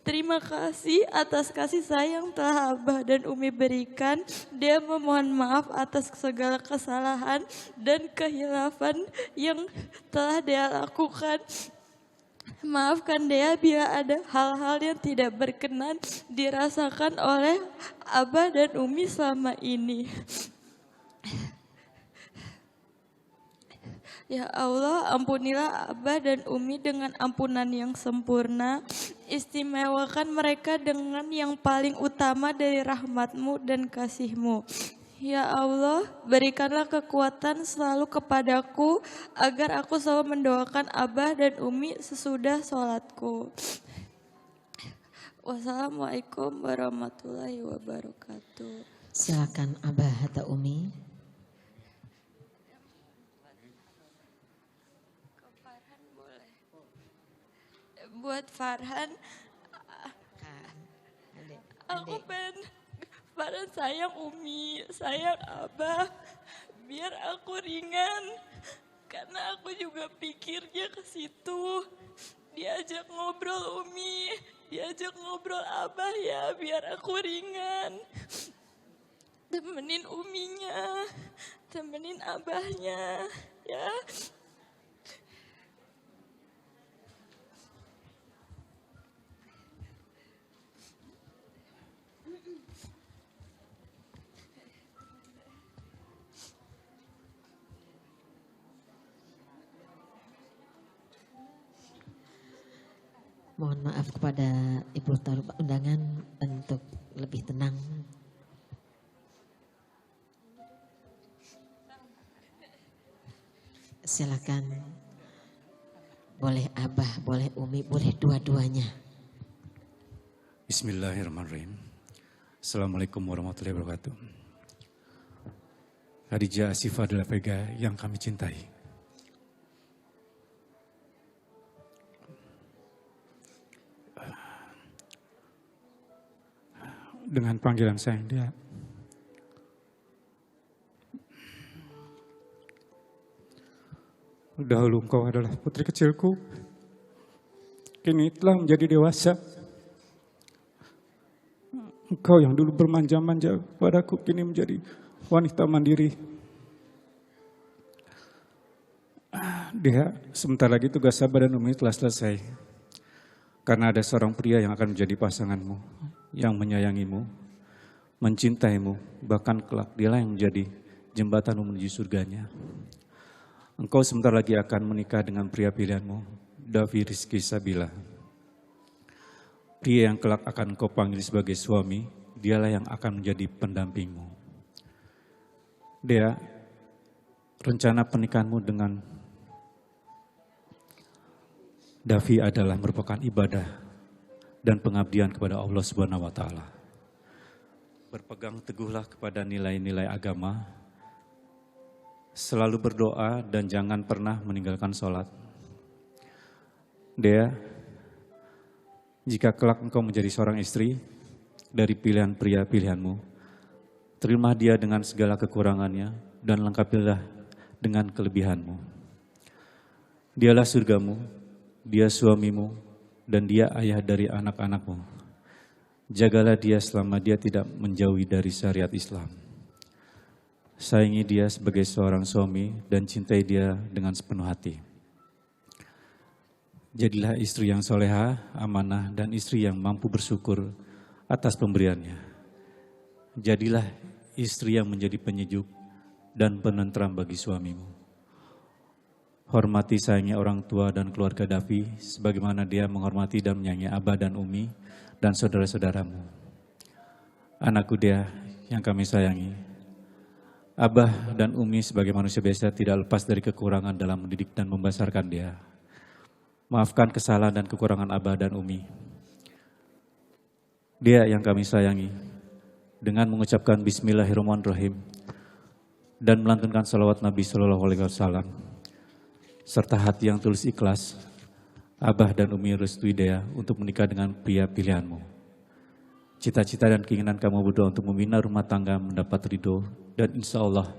terima kasih atas kasih sayang telah Abah dan Umi berikan. Dia memohon maaf atas segala kesalahan dan kehilafan yang telah dia lakukan. Maafkan Dea bila ada hal-hal yang tidak berkenan dirasakan oleh Abah dan Umi selama ini. Ya Allah, ampunilah Abah dan Umi dengan ampunan yang sempurna. Istimewakan mereka dengan yang paling utama dari rahmat-Mu dan kasih-Mu. Ya Allah, berikanlah kekuatan selalu kepadaku agar aku selalu mendoakan Abah dan Umi sesudah sholatku. Wassalamualaikum warahmatullahi wabarakatuh. Silakan Abah atau Umi. buat Farhan. Aku pengen Farhan sayang Umi, sayang Abah, biar aku ringan. Karena aku juga pikirnya ke situ. Diajak ngobrol Umi, diajak ngobrol Abah ya, biar aku ringan. Temenin Uminya, temenin Abahnya, ya. Mohon maaf kepada Ibu tamu undangan untuk lebih tenang. Silakan. Boleh Abah, boleh Umi, boleh dua-duanya. Bismillahirrahmanirrahim. Assalamualaikum warahmatullahi wabarakatuh. Khadijah Asifah adalah Vega yang kami cintai. Dengan panggilan sayang dia, dahulu engkau adalah putri kecilku, kini telah menjadi dewasa. Engkau yang dulu bermanja-manja padaku, kini menjadi wanita mandiri. Dia, sebentar lagi tugas Abah dan Umi telah selesai. Karena ada seorang pria yang akan menjadi pasanganmu, yang menyayangimu, mencintaimu, bahkan kelak dialah yang menjadi jembatanmu menuju surganya. Engkau sebentar lagi akan menikah dengan pria pilihanmu, Davi Rizky Sabila. Pria yang kelak akan engkau panggil sebagai suami, dialah yang akan menjadi pendampingmu. Dia, rencana pernikahanmu dengan Davi adalah merupakan ibadah dan pengabdian kepada Allah Subhanahu wa taala. Berpegang teguhlah kepada nilai-nilai agama, selalu berdoa dan jangan pernah meninggalkan sholat. Dea, jika kelak engkau menjadi seorang istri dari pilihan pria pilihanmu, terima dia dengan segala kekurangannya dan lengkapilah dengan kelebihanmu. Dialah surgamu, dia suamimu, dan dia ayah dari anak-anakmu. Jagalah dia selama dia tidak menjauhi dari syariat Islam. Sayangi dia sebagai seorang suami dan cintai dia dengan sepenuh hati. Jadilah istri yang soleha, amanah, dan istri yang mampu bersyukur atas pemberiannya. Jadilah istri yang menjadi penyejuk dan penentram bagi suamimu. Hormati sayangi orang tua dan keluarga Davi sebagaimana dia menghormati dan menyayangi Abah dan Umi dan saudara-saudaramu. Anakku dia yang kami sayangi, Abah dan Umi sebagai manusia biasa tidak lepas dari kekurangan dalam mendidik dan membesarkan dia. Maafkan kesalahan dan kekurangan Abah dan Umi. Dia yang kami sayangi, dengan mengucapkan Bismillahirrahmanirrahim dan melantunkan salawat Nabi SAW, serta hati yang tulus ikhlas, Abah dan Umi restui Dea untuk menikah dengan pria pilihanmu. Cita-cita dan keinginan kamu berdua untuk membina rumah tangga mendapat ridho dan insya Allah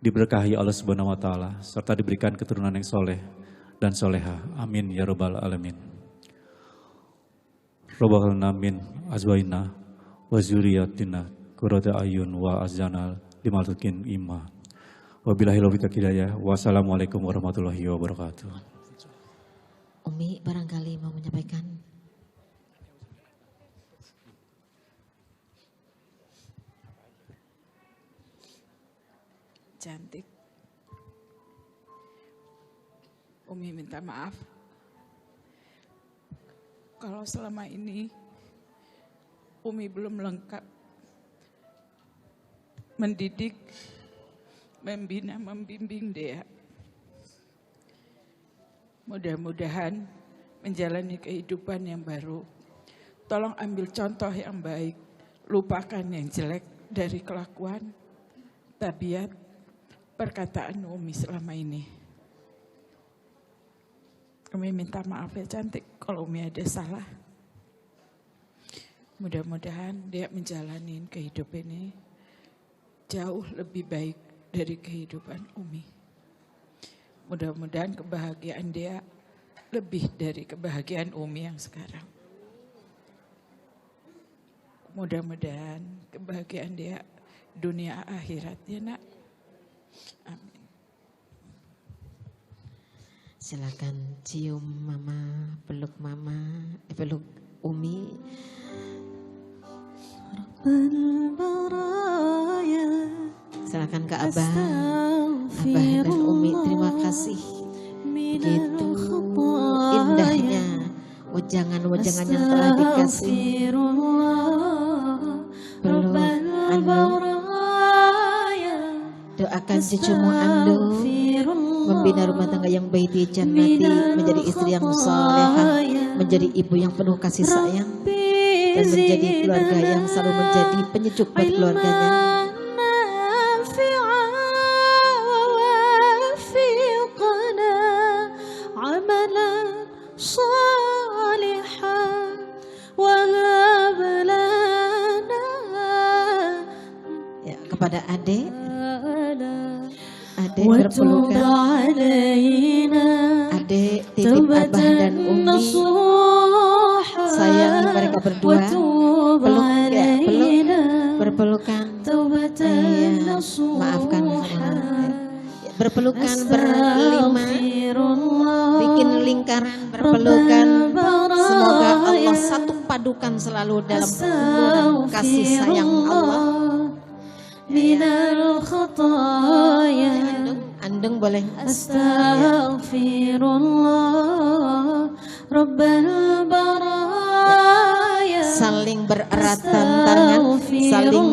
diberkahi Allah Subhanahu wa taala serta diberikan keturunan yang soleh dan soleha. Amin ya rabbal alamin. Rabbana min azwaina wa zuriyatina qurrata ayun wa azanal limaltukin imma. Wabillahi taufiq hidayah. Wassalamualaikum warahmatullahi wabarakatuh. Umi barangkali mau menyampaikan. Cantik. Umi minta maaf. Kalau selama ini Umi belum lengkap mendidik, membina, membimbing Dea. Mudah-mudahan menjalani kehidupan yang baru. Tolong ambil contoh yang baik, lupakan yang jelek dari kelakuan, tabiat, perkataan Umi selama ini. Umi minta maaf ya cantik kalau Umi ada salah. Mudah-mudahan dia menjalani kehidupan ini jauh lebih baik dari kehidupan Umi. Mudah-mudahan kebahagiaan dia lebih dari kebahagiaan Umi yang sekarang. Mudah-mudahan kebahagiaan dia dunia akhirat ya nak. Amin. Silakan cium mama, peluk Umi. Silakan ke Abah dan Umi, terima kasih. Begitu indahnya wejangan-wejangan yang telah dikasih. Peluk Andung, doakan cucumu Andung membina rumah tangga yang baik di jannati, menjadi istri yang salehah, menjadi ibu yang penuh kasih sayang, dan menjadi keluarga yang selalu menjadi penyejuk bagi keluarganya. Ya, kepada adik berpelukan, adik titip Abah dan Umi, sayangi mereka berdua, berpelukan, maafkan, berpelukan berlima, bikin lingkaran berpelukan. Semoga Allah satu padukan selalu dalam kasih sayang Allah. Andung boleh. Astaghfirullah Rabbal baraya. Saling bereratan tangan, saling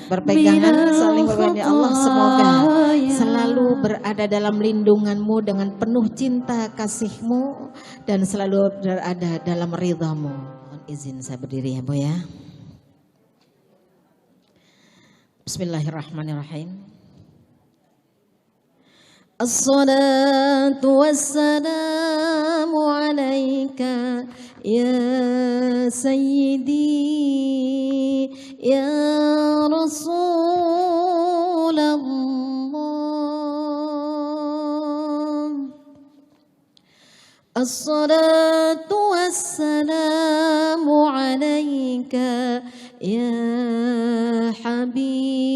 berpegangan, saling berpegangan. Ya Allah, semoga selalu berada dalam lindunganmu dengan penuh cinta kasihmu dan selalu berada dalam ridhamu. Izin saya berdiri ya Bu ya. Bismillahirrahmanirrahim. As-salatu wassalamu alaika ya sayyidi ya Rasulullah. As-salatu wassalamu alaika ya Habiballah.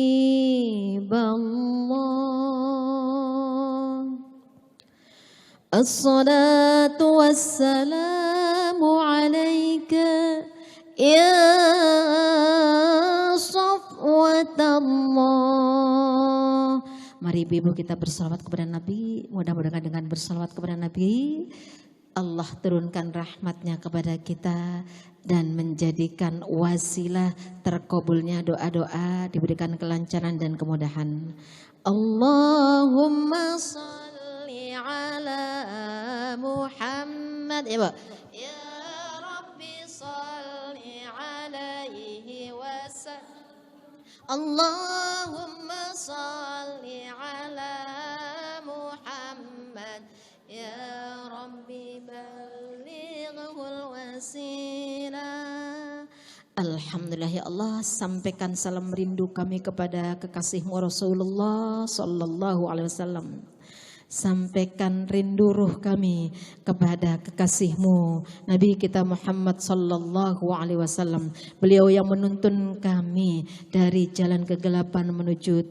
As-salatu wassalamu alaika ya Safwatallah. Mari ibu kita bersalawat kepada Nabi. Mudah-mudahan dengan bersalawat kepada Nabi Allah turunkan rahmatnya kepada kita dan menjadikan wasilah terkabulnya doa-doa, diberikan kelancaran dan kemudahan. Allahumma salli ala Muhammad. Ya, ya Rabbi salli alaihi wasallam. Allahumma salli ala Muhammad. Ya Rabbi balighul wasilah. Alhamdulillah ya Allah, sampaikan salam rindu kami kepada kekasihmu Rasulullah sallallahu alaihi wasallam. Sampaikan rindu ruh kami kepada kekasihmu Nabi kita Muhammad sallallahu alaihi wasallam. Beliau yang menuntun kami dari jalan kegelapan menuju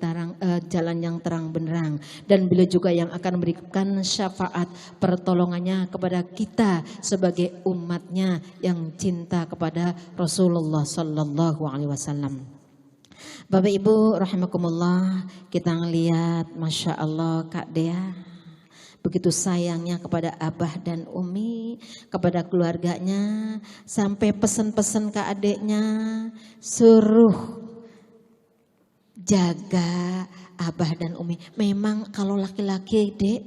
jalan yang terang benderang, dan beliau juga yang akan memberikan syafaat pertolongannya kepada kita sebagai umatnya yang cinta kepada Rasulullah sallallahu alaihi wasallam. Bapak Ibu rahimakumullah, kita ngelihat Masya Allah Kak Dea begitu sayangnya kepada Abah dan Umi, kepada keluarganya, sampai pesan-pesan ke adiknya, suruh jaga Abah dan Umi. Memang kalau laki-laki Dek,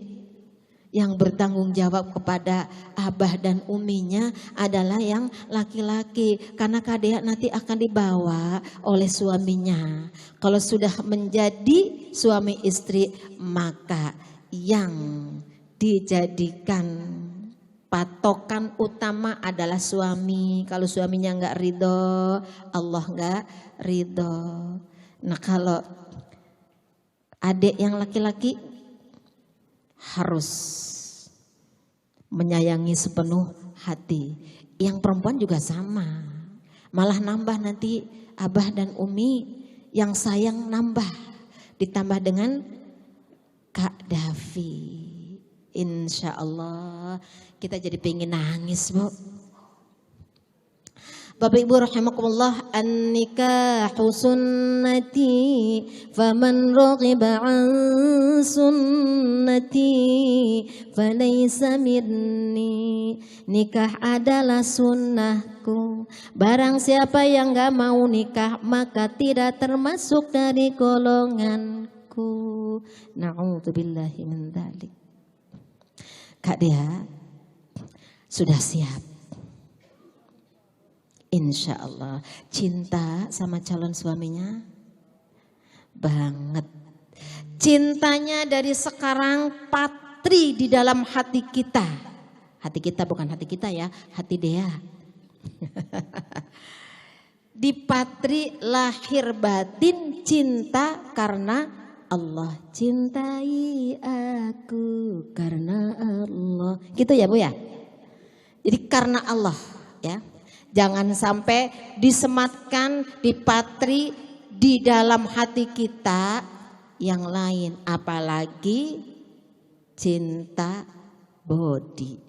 yang bertanggung jawab kepada Abah dan Uminya adalah yang laki-laki, karena Kadea nanti akan dibawa oleh suaminya. Kalau sudah menjadi suami istri, maka yang dijadikan patokan utama adalah suami. Kalau suaminya enggak ridho, Allah enggak ridho. Nah kalau adik yang laki-laki harus menyayangi sepenuh hati. Yang perempuan juga sama. Malah nambah nanti abah dan umi yang sayang nambah. Ditambah dengan Kak Davi. Insya Allah kita jadi pengen nangis, Bu. Bapak Ibu rahimakumullah, an-nikahu sunnati faman raghiba an sunnati falaysa minni. Nikah adalah sunnahku, barang siapa yang gak mau nikah maka tidak termasuk dari golonganku. Na'udzubillahi min dzalik. Kak Dea sudah siap? Insya Allah cinta sama calon suaminya banget. Cintanya dari sekarang patri di dalam hati kita. Hati kita bukan hati kita ya, hati Dea. Dipatri lahir batin cinta karena Allah cintai aku karena Allah. Gitu ya Bu ya. Jadi karena Allah ya. Jangan sampai disematkan, dipatri di dalam hati kita yang lain. Apalagi cinta body.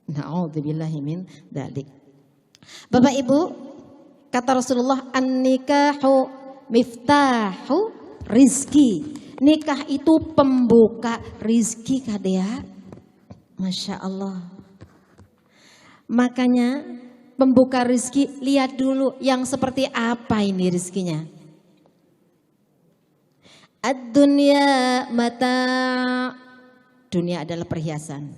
Na'udzubillahi min dzalik. Bapak Ibu, kata Rasulullah, an-nikahu miftahu rizki. Nikah itu pembuka rizki, Kak Dea. Masya Allah. Makanya pembuka rizki, lihat dulu yang seperti apa ini rizkinya. Ad-dunya mata. Dunia adalah perhiasan.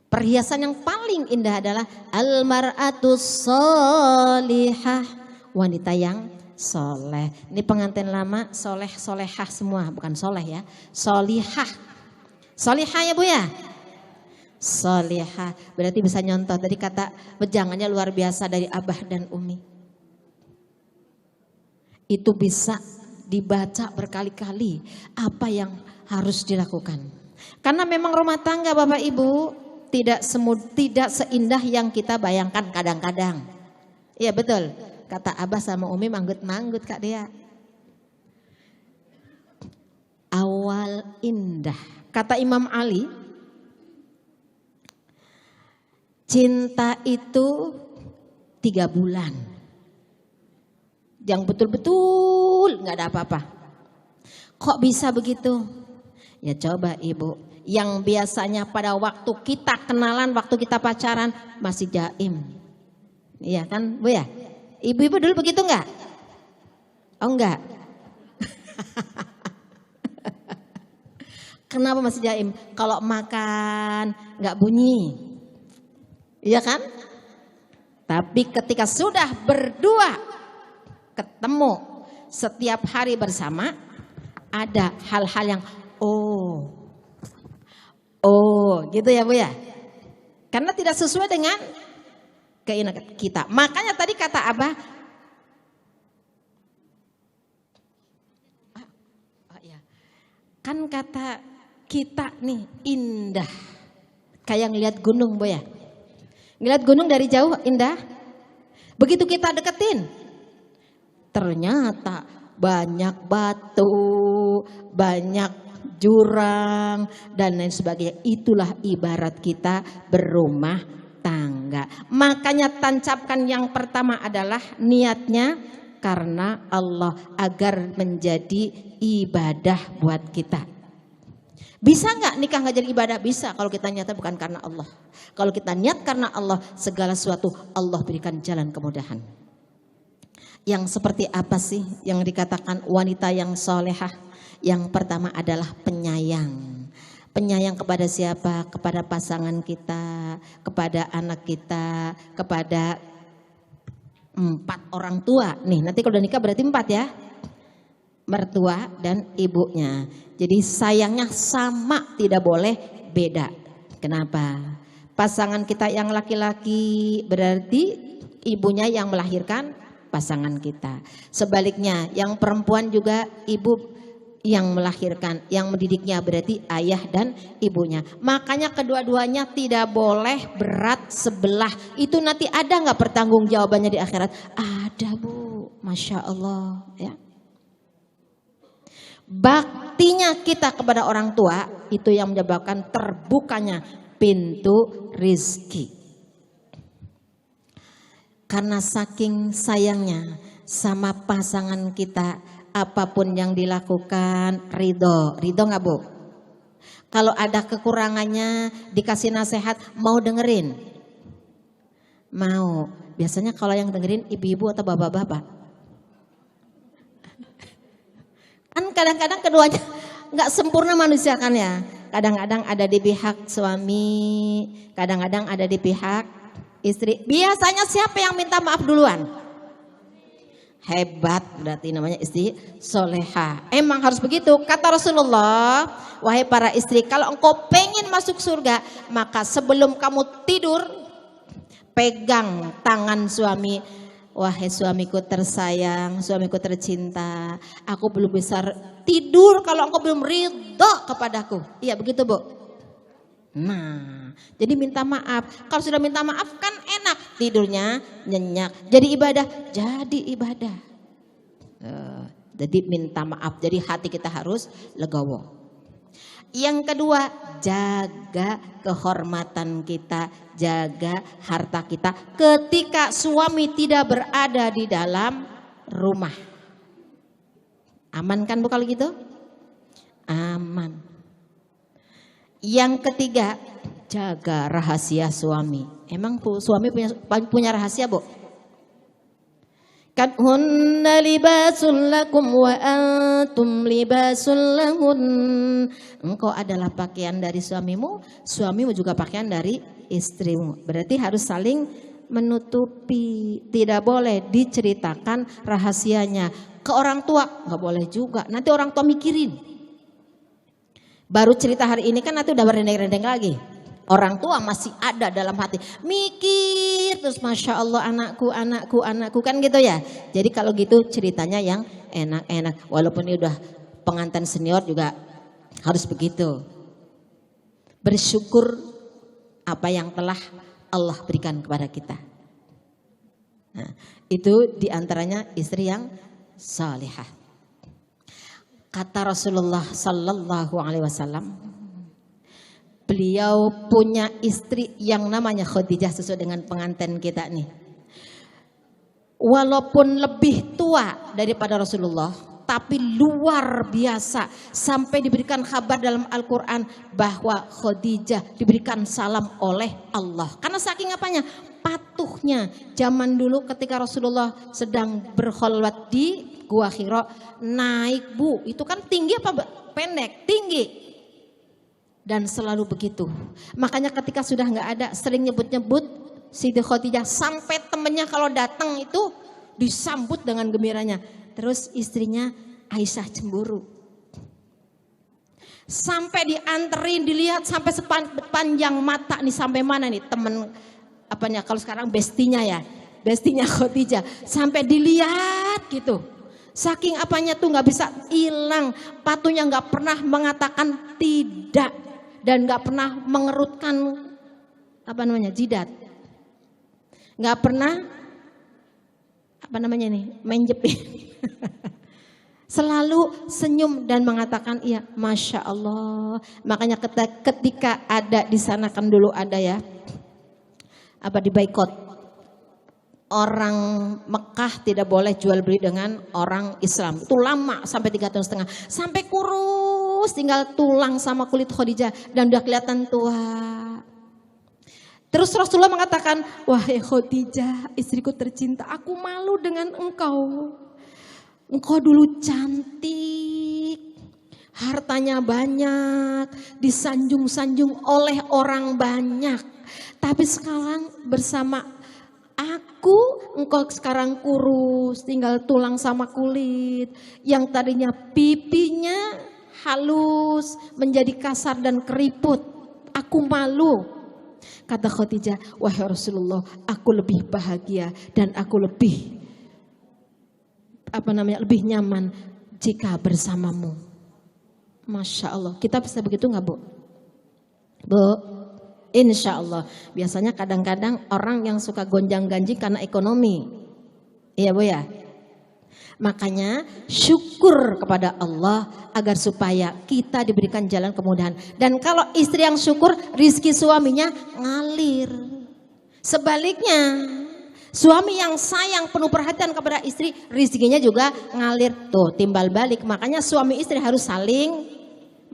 Perhiasan yang paling indah adalah al-mar'atus sholihah. Wanita yang soleh. Ini pengantin lama, soleh, solehah semua. Bukan soleh ya, solihah. Solihah ya Bu ya? Solihah, berarti bisa nyontoh. Tadi kata wejangannya luar biasa dari abah dan umi. Itu bisa dibaca berkali-kali apa yang harus dilakukan. Karena memang rumah tangga Bapak Ibu tidak seindah yang kita bayangkan kadang-kadang. Iya betul, kata abah sama umi manggut-manggut Kak Dea. Awal indah, kata Imam Ali. Cinta itu 3 bulan. Yang betul-betul gak ada apa-apa. Kok bisa begitu? Ya coba Ibu. Yang biasanya pada waktu kita kenalan, waktu kita pacaran masih jaim. Iya kan Bu ya? Ibu-ibu dulu begitu gak? Oh enggak? Kenapa masih jaim? Kalau makan gak bunyi. Iya kan? Tapi ketika sudah berdua ketemu setiap hari bersama, ada hal-hal yang oh gitu ya Bu ya. Karena tidak sesuai dengan keinginan kita. Makanya tadi kata Abah, kan kata kita nih indah. Kayak ngeliat gunung Bu ya. Ngeliat gunung dari jauh indah. Begitu kita deketin, ternyata banyak batu, banyak jurang dan lain sebagainya. Itulah ibarat kita berumah tangga. Makanya tancapkan yang pertama adalah niatnya karena Allah, agar menjadi ibadah buat kita. Bisa nggak nikah nggak jadi ibadah? Bisa kalau kita niatnya bukan karena Allah. Kalau kita niat karena Allah, segala sesuatu Allah berikan jalan kemudahan. Yang seperti apa sih yang dikatakan wanita yang solehah? Yang pertama adalah penyayang. Penyayang kepada siapa? Kepada pasangan kita, kepada anak kita, kepada 4 orang tua. Nih nanti kalau udah nikah berarti 4 ya. mertua dan ibunya. Jadi sayangnya sama, tidak boleh beda. Kenapa? Pasangan kita yang laki-laki berarti ibunya yang melahirkan pasangan kita. Sebaliknya yang perempuan juga ibu yang melahirkan, yang mendidiknya berarti ayah dan ibunya. Makanya kedua-duanya tidak boleh berat sebelah. Itu nanti ada nggak pertanggungjawabannya di akhirat? Ada Bu, Masya Allah ya. Baktinya kita kepada orang tua itu yang menyebabkan terbukanya pintu rizki. Karena saking sayangnya sama pasangan kita, apapun yang dilakukan ridho nggak Bu? Kalau ada kekurangannya dikasih nasihat mau dengerin? Mau. Biasanya kalau yang dengerin ibu-ibu atau bapak-bapak. Kan kadang-kadang keduanya nggak sempurna manusia kan ya. Kadang-kadang ada di pihak suami, kadang-kadang ada di pihak istri. Biasanya siapa yang minta maaf duluan? Hebat, berarti namanya istri soleha. Emang harus begitu. Kata Rasulullah, wahai para istri, kalau engkau pengen masuk surga, maka sebelum kamu tidur, pegang tangan suami. Wahai suamiku tersayang, suamiku tercinta, aku belum bisa tidur kalau engkau belum ridho kepadaku. Iya begitu Bu. Nah, jadi minta maaf. Kalau sudah minta maaf kan enak, tidurnya nyenyak. Jadi ibadah. Jadi minta maaf. Jadi hati kita harus legowo. Yang kedua, jaga kehormatan kita, jaga harta kita ketika suami tidak berada di dalam rumah. Aman kan Bu kalau gitu? Aman. Yang ketiga, jaga rahasia suami. Emang suami punya rahasia Bu? Kan hunna libasul lakum wa antum libasul lahun. Engkau adalah pakaian dari suamimu, suamimu juga pakaian dari istrimu. Berarti harus saling menutupi. Tidak boleh diceritakan rahasianya. Ke orang tua nggak boleh juga. Nanti orang tua mikirin. Baru cerita hari ini kan nanti udah berendeng-rendeng lagi. Orang tua masih ada dalam hati. Mikir terus Masya Allah anakku kan gitu ya. Jadi kalau gitu ceritanya yang enak-enak. Walaupun ini udah pengantin senior juga harus begitu. Bersyukur apa yang telah Allah berikan kepada kita. Nah, itu diantaranya istri yang salihah. Kata Rasulullah Sallallahu Alaihi Wasallam, beliau punya istri yang namanya Khadijah sesuai dengan pengantin kita nih. Walaupun lebih tua daripada Rasulullah, tapi luar biasa. Sampai diberikan kabar dalam Al-Quran bahwa Khadijah diberikan salam oleh Allah. Karena saking apanya? Patuhnya. Zaman dulu ketika Rasulullah sedang berkholwat di Gua Hira, naik Bu. Itu kan tinggi apa pendek? Tinggi. Dan selalu begitu. Makanya ketika sudah nggak ada sering nyebut-nyebut Siti Khadijah. Sampai temennya kalau datang itu disambut dengan gembiranya. Terus istrinya Aisyah cemburu. Sampai dianterin, dilihat sampai sepanjang mata nih sampai mana nih temen apanya kalau sekarang bestinya ya. Bestinya Khadijah. Sampai dilihat gitu. Saking apanya tuh nggak bisa hilang. Patunya nggak pernah mengatakan tidak. Dan gak pernah mengerutkan apa namanya jidat, gak pernah apa namanya nih menjepit. Selalu senyum dan mengatakan iya, Masya Allah. Makanya ketika ada di sana kan dulu ada ya apa di boikot. Orang Mekah tidak boleh jual beli dengan orang Islam. Itu lama sampai 3 tahun setengah. Sampai kurus tinggal tulang sama kulit Khadijah. Dan udah kelihatan tua. Terus Rasulullah mengatakan, wahai Khadijah istriku tercinta, aku malu dengan engkau. Engkau dulu cantik. Hartanya banyak. Disanjung-sanjung oleh orang banyak. Tapi sekarang bersama Engkau sekarang kurus, tinggal tulang sama kulit. Yang tadinya pipinya halus, menjadi kasar dan keriput. Aku malu. Kata Khadijah, wahai Rasulullah, aku lebih bahagia dan aku lebih lebih nyaman jika bersamamu. Masya Allah, kita bisa begitu nggak Bu? Bu, insya Allah. Biasanya kadang-kadang orang yang suka gonjang-ganjing karena ekonomi. Iya Bu ya? Makanya syukur kepada Allah agar supaya kita diberikan jalan kemudahan. Dan kalau istri yang syukur, rizki suaminya ngalir. Sebaliknya, suami yang sayang penuh perhatian kepada istri, rizkinya juga ngalir. Tuh timbal balik. Makanya suami istri harus saling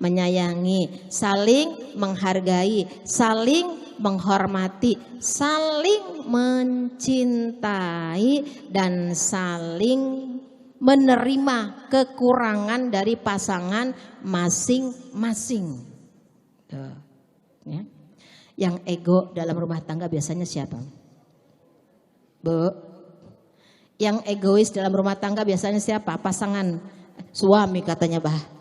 menyayangi, saling menghargai, saling menghormati, saling mencintai, dan saling menerima kekurangan dari pasangan masing-masing. Ya. Yang ego dalam rumah tangga biasanya siapa? Bu, yang egois dalam rumah tangga biasanya siapa? Pasangan suami katanya Bah.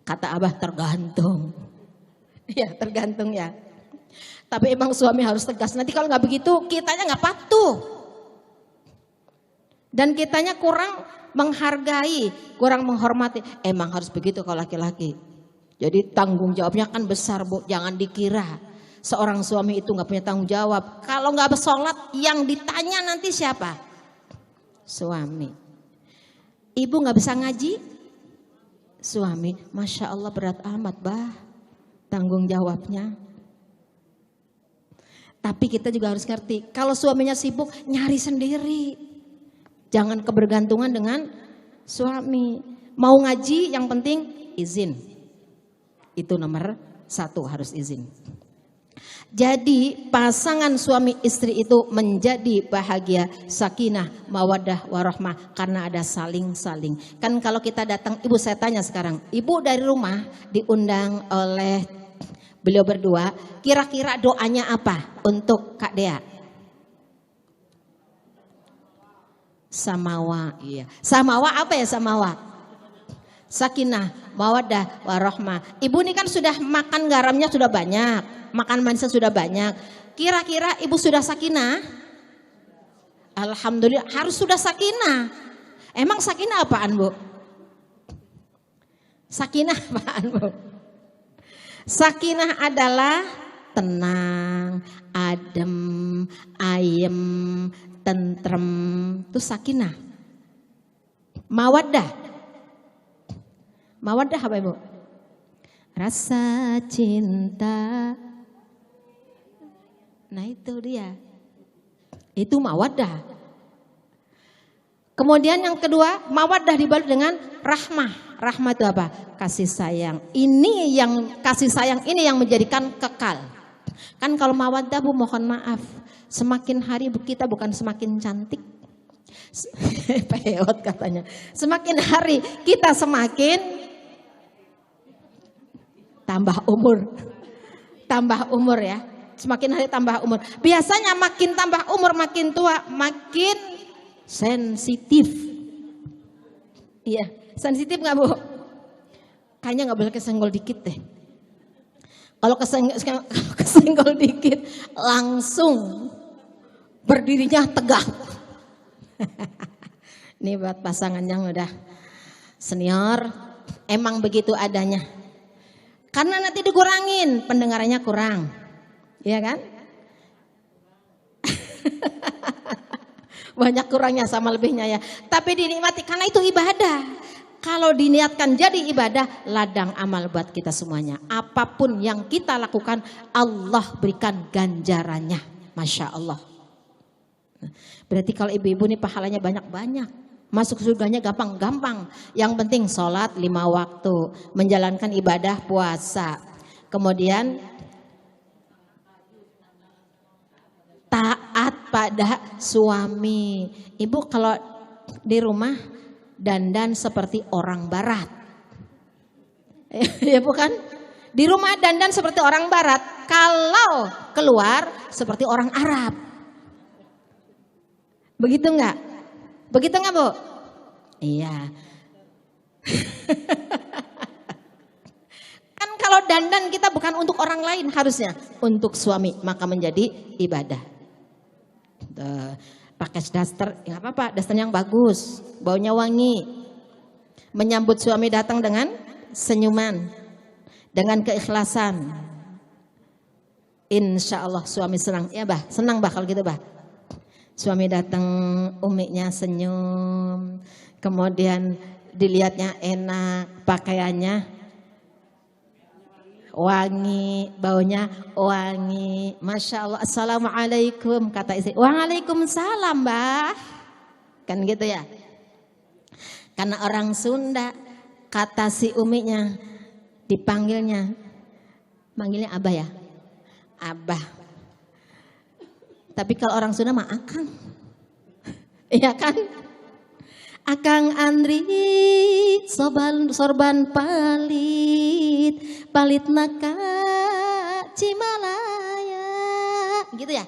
Kata Abah tergantung. Ya tergantung ya. Tapi emang suami harus tegas. Nanti kalau nggak begitu kitanya nggak patuh. Dan kitanya kurang menghargai, kurang menghormati. Emang harus begitu kalau laki-laki. Jadi tanggung jawabnya kan besar Bu. Jangan dikira seorang suami itu nggak punya tanggung jawab. Kalau nggak bersolat yang ditanya nanti siapa? Suami. Ibu nggak bisa ngaji? Suami, Masya Allah berat amat Bah tanggung jawabnya. Tapi kita juga harus ngerti, kalau suaminya sibuk nyari sendiri. Jangan kebergantungan dengan suami. Mau ngaji yang penting izin. Itu nomor 1 harus izin. Jadi pasangan suami istri itu menjadi bahagia, sakinah, mawaddah, warahmah karena ada saling-saling. Kan kalau kita datang, ibu saya tanya sekarang, ibu dari rumah diundang oleh beliau berdua, kira-kira doanya apa untuk Kak Dea? Samawa, iya. Samawa apa ya samawa? Sakinah, mawaddah, warahmah. Ibu ini kan sudah makan garamnya sudah banyak. Makan manisnya sudah banyak. Kira-kira ibu sudah sakinah? Alhamdulillah harus sudah sakinah. Emang sakinah apaan Bu? Sakinah apaan Bu? Sakinah adalah tenang, adem, ayem, tentrem. Itu sakinah. Mawaddah. Mawaddah apa Ibu? Rasa cinta. Nah itu dia. Itu mawaddah. Kemudian yang kedua, mawaddah dibalut dengan rahmah. Rahmah itu apa? Kasih sayang. Ini yang kasih sayang ini yang menjadikan kekal. Kan kalau mawaddah Bu mohon maaf. Semakin hari kita bukan semakin cantik. Peot katanya. Semakin hari kita semakin tambah umur. Tambah umur ya. Semakin hari tambah umur. Biasanya makin tambah umur makin tua makin sensitif. Iya, sensitif nggak Bu? Kayaknya nggak boleh kesenggol dikit deh. Kalau kesenggol dikit langsung berdirinya tegak. Ini buat pasangan yang udah senior, emang begitu adanya. Karena nanti dikurangin, pendengarannya kurang. Iya kan? Banyak kurangnya sama lebihnya ya. Tapi dinikmati karena itu ibadah. Kalau diniatkan jadi ibadah, ladang amal buat kita semuanya. Apapun yang kita lakukan, Allah berikan ganjarannya. Masya Allah. Berarti kalau ibu-ibu ini pahalanya banyak-banyak. Masuk surganya gampang-gampang. Yang penting sholat 5 waktu. Menjalankan ibadah puasa. Kemudian taat pada suami. Ibu kalau di rumah dandan seperti orang barat. Ya bukan? Di rumah dandan seperti orang barat, kalau keluar seperti orang Arab. Begitu enggak? Begitu enggak, Bu? Iya. Kan kalau dandan kita bukan untuk orang lain harusnya, untuk suami, maka menjadi ibadah. Pakai daster, nggak apa-apa, daster yang bagus, baunya wangi. Menyambut suami datang dengan senyuman, dengan keikhlasan. Insya Allah suami senang, ya bah, senang bah kalau gitu bah. Suami datang, umiknya senyum, kemudian dilihatnya enak, pakaiannya wangi, baunya wangi. Masya Allah, assalamualaikum kata istri. Waalaikumsalam bah. Kan gitu ya. Karena orang Sunda, kata si umiknya, dipanggilnya, manggilnya abah ya. Abah. Tapi kalau orang Sunda mah akang. Iya kan? Akang Andri sorban palit naka Cimalaya, gitu ya?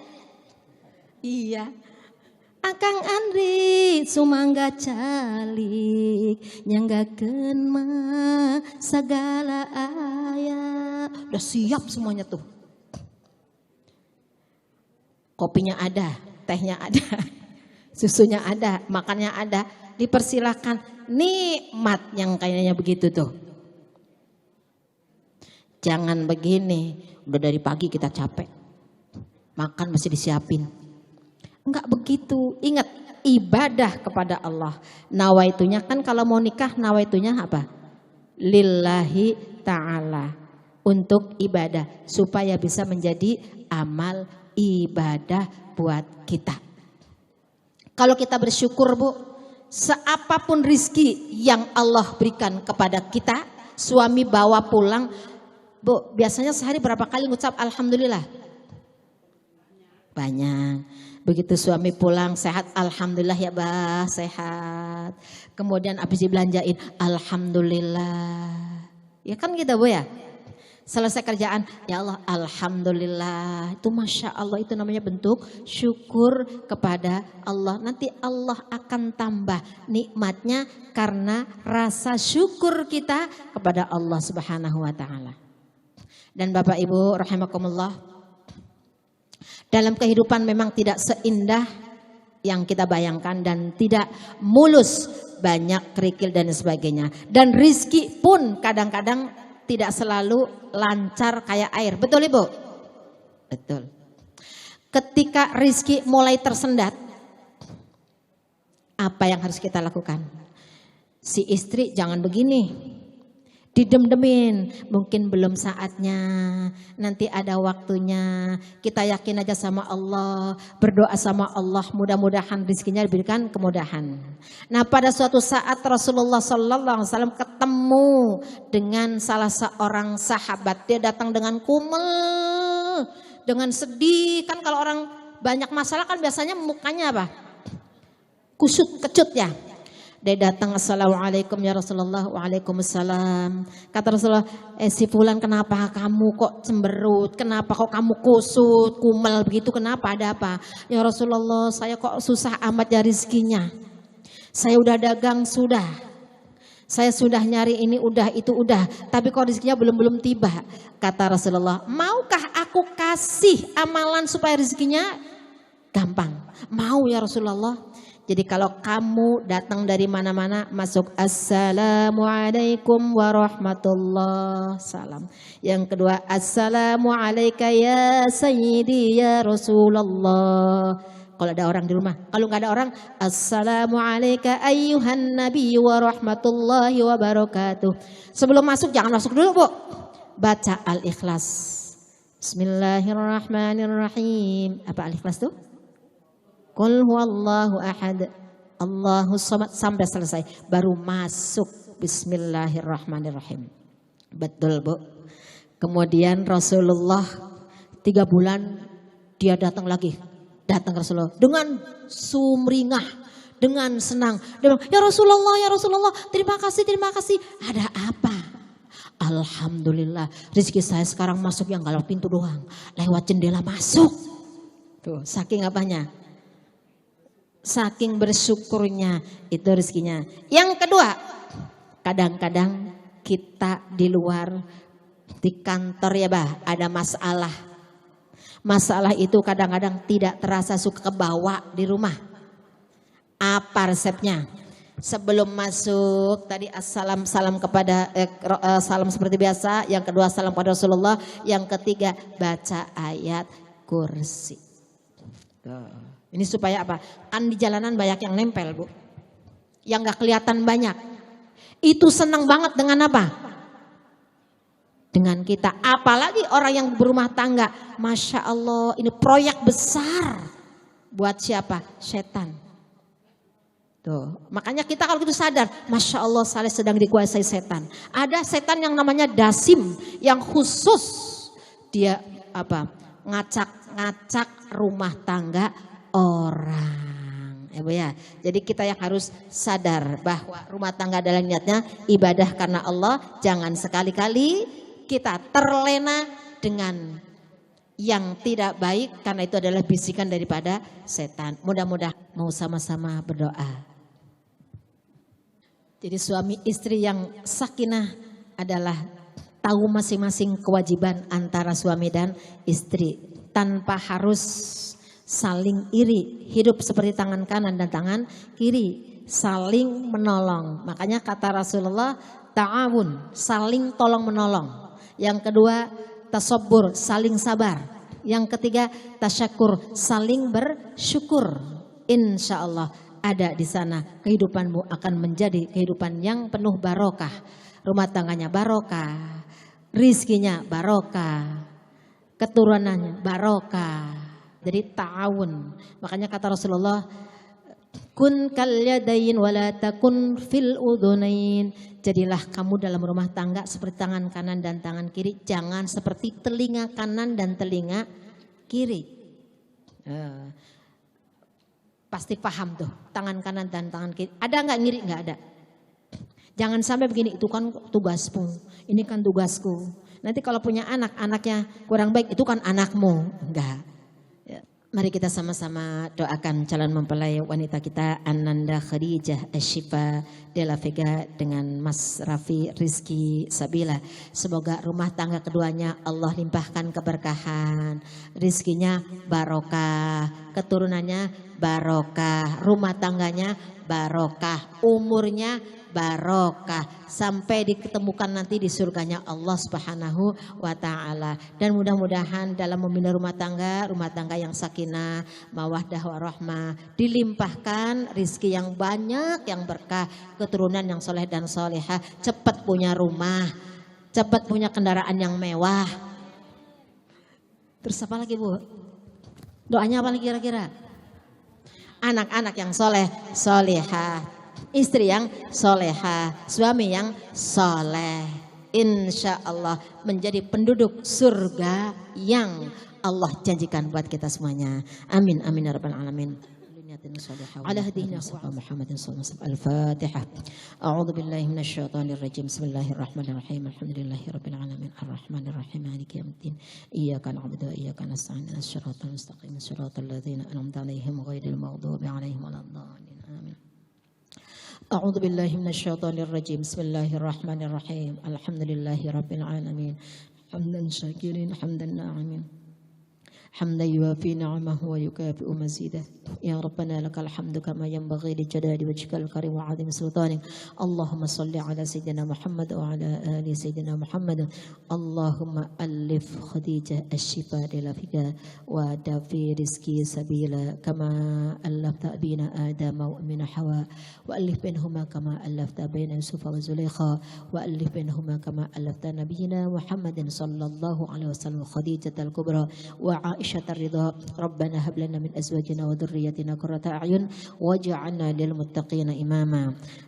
Iya. Akang Andri sumangga calik nyanggakeun mah sagala aya. Udah siap semuanya tuh. Kopinya ada, tehnya ada, susunya ada, makannya ada. Dipersilakan, nikmat yang kayaknya begitu tuh. Jangan begini, udah dari pagi kita capek, makan masih disiapin. Enggak begitu, ingat ibadah kepada Allah. Nawaitunya kan kalau mau nikah nawaitunya apa? Lillahi ta'ala, untuk ibadah, supaya bisa menjadi amal ibadah buat kita. Kalau kita bersyukur Bu, seapapun rizki yang Allah berikan kepada kita, suami bawa pulang, Bu, biasanya sehari berapa kali ngucap alhamdulillah? Banyak. Begitu suami pulang sehat, alhamdulillah ya bah, sehat. Kemudian habis dibelanjain, alhamdulillah. Ya kan gitu Bu ya? Selesai kerjaan, ya Allah alhamdulillah. Itu Masya Allah, itu namanya bentuk syukur kepada Allah. Nanti Allah akan tambah nikmatnya karena rasa syukur kita kepada Allah Subhanahu wa ta'ala. Dan Bapak Ibu rahimakumullah, dalam kehidupan memang tidak seindah yang kita bayangkan dan tidak mulus, banyak kerikil dan sebagainya. Dan rizki pun kadang-kadang tidak selalu lancar kayak air. Betul Ibu? Betul. Ketika rizki mulai tersendat, apa yang harus kita lakukan? Si istri jangan begini, didem-demin, mungkin belum saatnya, nanti ada waktunya. Kita yakin aja sama Allah, berdoa sama Allah, mudah-mudahan rizkinya diberikan kemudahan. Nah pada suatu saat Rasulullah SAW ketemu dengan salah seorang sahabat. Dia datang dengan kumel, dengan sedih. Kan kalau orang banyak masalah kan biasanya mukanya apa? Kusut, kecut ya. Dia datang, assalamualaikum ya Rasulullah, waalaikumsalam. Kata Rasulullah, si fulan kenapa kamu kok cemberut, kenapa kok kamu kusut, kumel begitu, kenapa, ada apa? Ya Rasulullah, saya kok susah amat ya rizkinya. Saya udah dagang sudah, saya sudah nyari ini udah, itu udah, tapi kok rizkinya belum tiba. Kata Rasulullah, maukah aku kasih amalan supaya rizkinya gampang? Mau ya Rasulullah. Jadi kalau kamu datang dari mana-mana masuk assalamualaikum warahmatullah, salam. Yang kedua assalamualaikum ya sayyidi ya Rasulullah. Kalau ada orang di rumah, kalau nggak ada orang assalamualaikum ayyuhan nabi warahmatullahi wabarakatuh. Sebelum masuk jangan masuk dulu Bu. Baca Al-Ikhlas. Bismillahirrahmanirrahim. Apa Al-Ikhlas tuh? Qul huwallahu ahad, Allahu samad, sampai selesai. Baru masuk bismillahirrahmanirrahim. Betul Bu. Kemudian Rasulullah 3 bulan dia datang lagi. Datang ke Rasulullah dengan sumringah, dengan senang. Dia bilang, ya Rasulullah, terima kasih. Ada apa? Alhamdulillah, rezeki saya sekarang masuk yang lewat pintu doang, lewat jendela masuk. Tuh, saking apanya? Saking bersyukurnya itu rezekinya. Yang kedua, kadang-kadang kita di luar, di kantor ya bah, ada masalah. Masalah itu kadang-kadang tidak terasa suka kebawa di rumah. Apa resepnya? Sebelum masuk tadi salam kepada salam seperti biasa, yang kedua salam kepada Rasulullah, yang ketiga baca ayat kursi. Ini supaya apa? Kan di jalanan banyak yang nempel Bu, yang gak kelihatan banyak. Itu senang banget dengan apa? Dengan kita. Apalagi orang yang berumah tangga, Masya Allah ini proyek besar. Buat siapa? Setan. Tuh, makanya kita kalau gitu sadar, Masya Allah saya sedang dikuasai setan. Ada setan yang namanya dasim, yang khusus dia apa? Ngacak rumah tangga orang. Ya Bu ya. Jadi kita yang harus sadar bahwa rumah tangga adalah niatnya ibadah karena Allah. Jangan sekali-kali kita terlena dengan yang tidak baik, karena itu adalah bisikan daripada setan. Mudah-mudahan mau sama-sama berdoa. Jadi suami istri yang sakinah adalah tahu masing-masing kewajiban antara suami dan istri. Tanpa harus saling iri. Hidup seperti tangan kanan dan tangan kiri. Saling menolong. Makanya kata Rasulullah, ta'awun, saling tolong menolong. Yang kedua, tasabbur, saling sabar. Yang ketiga, tasyakur, saling bersyukur. Insya Allah ada di sana kehidupanmu akan menjadi kehidupan yang penuh barokah. Rumah tangganya barokah, rizkinya barokah, keturunannya barokah. Jadi ta'awun. Makanya kata Rasulullah, kun kal yadain wala takun fil udunain. Jadilah kamu dalam rumah tangga seperti tangan kanan dan tangan kiri. Jangan seperti telinga kanan dan telinga kiri. Pasti paham tuh, tangan kanan dan tangan kiri. Ada nggak ngiri? Nggak ada. Jangan sampai begini, itu kan tugasmu, ini kan tugasku. Nanti kalau punya anak, anaknya kurang baik, itu kan anakmu. Enggak. Ya. Mari kita sama-sama doakan calon mempelai wanita kita, Ananda Khadijah Ashifa Della Vega dengan Mas Raffi Rizky Sabila. Semoga rumah tangga keduanya Allah limpahkan keberkahan, rizkinya barokah, keturunannya barokah, rumah tangganya barokah, umurnya barokah, sampai diketemukan nanti di surganya Allah Subhanahu wa Ta'ala. Dan mudah-mudahan dalam membina rumah tangga yang sakinah, mawaddah warahmah, dilimpahkan rizki yang banyak, yang berkah, keturunan yang soleh dan solehah, cepat punya rumah, cepat punya kendaraan yang mewah. Terus apa lagi Bu? Doanya apa lagi kira-kira? Anak-anak yang soleh, solehah, istri yang solehah, suami yang soleh. Insya Allah menjadi penduduk surga yang Allah janjikan buat kita semuanya. Amin, amin ya rabbal alamin. على هدينا محمد صلى الله عليه وسلم. الفاتحة. أعوذ بالله من الشيطان الرجيم. بسم الله الرحمن الرحيم. الحمد لله رب العالمين الرحمن الرحيم مالك يوم الدين. إياك نعبد وإياك نستعين الصراط المستقيم صراط الذين أنعمت عليهم غير المغضوب عليهم ولا الضالين. آمين. أعوذ بالله من الشيطان الرجيم. بسم الله الرحمن الرحيم. الحمد لله رب العالمين حمدا شاكرين حمدا ناعمين حمدا يوافي نعمه ويكافئ مزيده. يا ربنا لك الحمد كما ينبغي لجلال وجهك الكريم وعظيم سلطانك. اللهم صل على سيدنا محمد وعلى آل سيدنا محمد. اللهم ألف خديجة الشفاء للفقا ودافي رزقي سبيلا كما ألفت بين آدم ومن حواء وألف بينهما كما ألفت بين يوسف وزليخا وألف بينهما كما ألفت نبينا محمد صلى الله عليه وسلم خديجة الكبرى وعائشة الرضا. ربنا هب لنا من أزواجنا وذريتنا قرة أعين واجعلنا للمتقين إماما.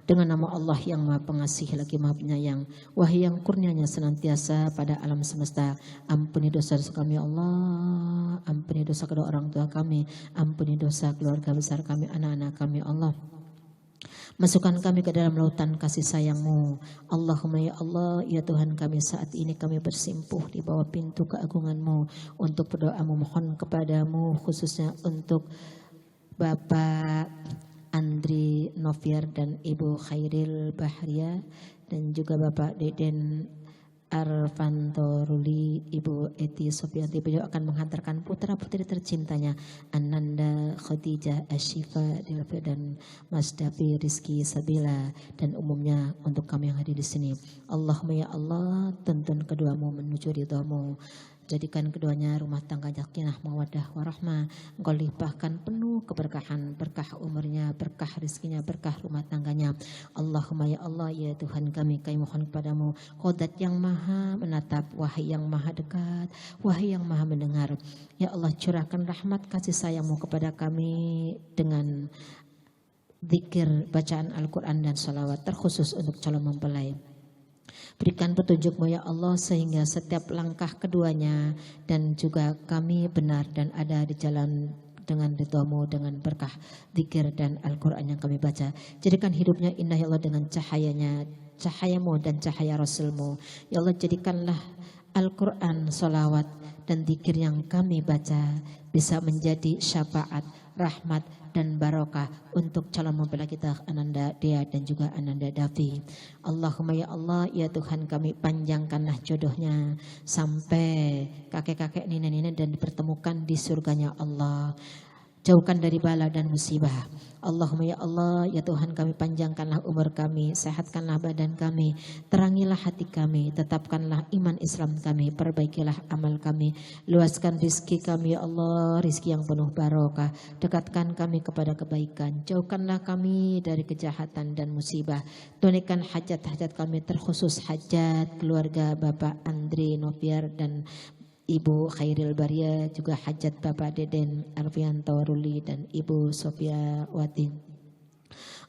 Dengan nama Allah yang Maha Pengasih lagi Maha Penyayang, wahai yang kurnianya senantiasa pada alam semesta, ampuni dosa-dosa kami ya Allah, ampuni dosa kedua orang tua kami, ampuni dosa keluarga besar kami, anak-anak kami ya Allah. Masukkan kami ke dalam lautan kasih sayang-Mu. Allahumma ya Allah, ya Tuhan kami, saat ini kami bersimpuh di bawah pintu keagungan-Mu untuk berdoa memohon kepadamu, khususnya untuk Bapak Andri Noviar dan Ibu Khairil Bahria, dan juga Bapak Deden Arvanto Ruli, Ibu Eti Sofianti. Beliau akan menghantarkan putra putri tercintanya Ananda Khadijah Ashifa Dilafia dan Mas Davi Rizky Sabila, dan umumnya untuk kami yang hadir di sini. Allahumma ya Allah, tuntun keduamu menuju ridhamu. Jadikan keduanya rumah tangga sakinah mawaddah warahmah. Engkau limpahkan penuh keberkahan, berkah umurnya, berkah rizkinya, berkah rumah tangganya. Allahumma ya Allah, ya Tuhan kami mohon kepadamu, Qodrat yang maha menatap, wahai yang maha dekat, wahai yang maha mendengar. Ya Allah, curahkan rahmat kasih sayangmu kepada kami dengan zikir, bacaan Al-Quran dan salawat, terkhusus untuk calon mempelai. Berikan petunjuk-Mu ya Allah, sehingga setiap langkah keduanya dan juga kami benar dan ada di jalan dengan ridha-Mu, dengan berkah zikir dan Al-Quran yang kami baca. Jadikan hidupnya indah ya Allah dengan cahayanya, cahaya-Mu dan cahaya Rasul-Mu. Ya Allah, jadikanlah Al-Quran, salawat dan zikir yang kami baca bisa menjadi syafaat, rahmat dan barokah untuk calon mempelai kita Ananda Dea dan juga Ananda Davi. Allahumma ya Allah, ya Tuhan kami, panjangkanlah jodohnya sampai kakek-kakek, nenek-nenek dan dipertemukan di surganya Allah. Jauhkan dari bala dan musibah. Allahumma ya Allah, ya Tuhan kami, panjangkanlah umur kami, sehatkanlah badan kami, terangilah hati kami, tetapkanlah iman Islam kami, perbaikilah amal kami, luaskan rizki kami ya Allah, rizki yang penuh barokah, dekatkan kami kepada kebaikan, jauhkanlah kami dari kejahatan dan musibah, tunaikan hajat-hajat kami, terkhusus hajat keluarga Bapak Andri Noviar dan Ibu Khairil Bahria, juga hajat Bapak Deden Arvianto Ruli dan Ibu Sofia Wati.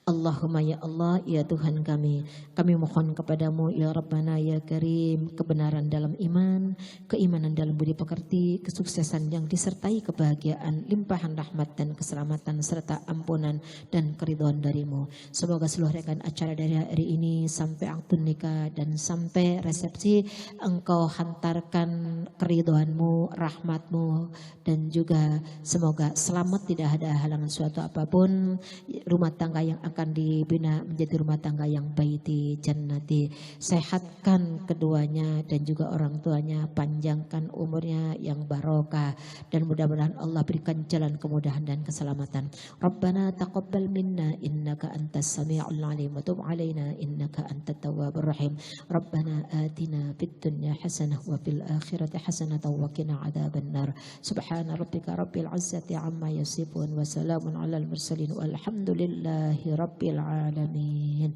Allahumma ya Allah, ya Tuhan kami mohon kepadamu ya Rabbana ya Karim, kebenaran dalam iman, keimanan dalam budi pekerti, kesuksesan yang disertai kebahagiaan, limpahan rahmat dan keselamatan serta ampunan dan keridhaan darimu. Semoga seluruh rangkaian acara dari hari ini sampai akad nikah dan sampai resepsi Engkau hantarkan keridhaanmu, rahmatmu, dan juga semoga selamat, tidak ada halangan suatu apapun. Rumah tangga yang akan dibina menjadi rumah tangga yang baiti jannati. Sehatkan keduanya dan juga orang tuanya, panjangkan umurnya yang barokah, dan mudah-mudahan Allah berikan jalan kemudahan dan keselamatan. Rabbana taqabbal minna innaka antas sami'ul alim wa tub alaina innaka antat tawwabur rahim. Rabbana atina fid dunya hasanah wa fil akhirati hasanah wa qina adzabannar. Subhana rabbika rabbil izzati amma yasifun wa salamun alal mursalin walhamdulillahi rabbil alamin.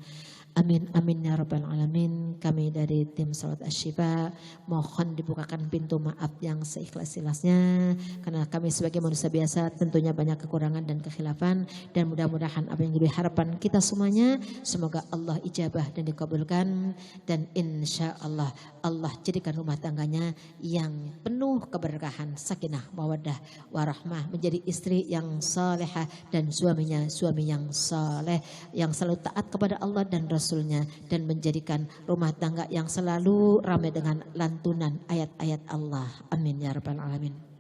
Amin amin ya rabbal alamin. Kami dari tim Salat Asy-Syifa mohon dibukakan pintu maaf yang seikhlas-ikhlasnya, karena kami sebagai manusia biasa tentunya banyak kekurangan dan kekhilafan, dan mudah-mudahan apa yang jadi harapan kita semuanya semoga Allah ijabah dan dikabulkan, dan insya Allah Allah jadikan rumah tangganya yang penuh keberkahan, sakinah, mawaddah, warahmah, menjadi istri yang salehah dan suaminya suami yang saleh, yang selalu taat kepada Allah dan Rasulnya, dan menjadikan rumah tangga yang selalu ramai dengan lantunan ayat-ayat Allah. Amin ya rabbal alamin.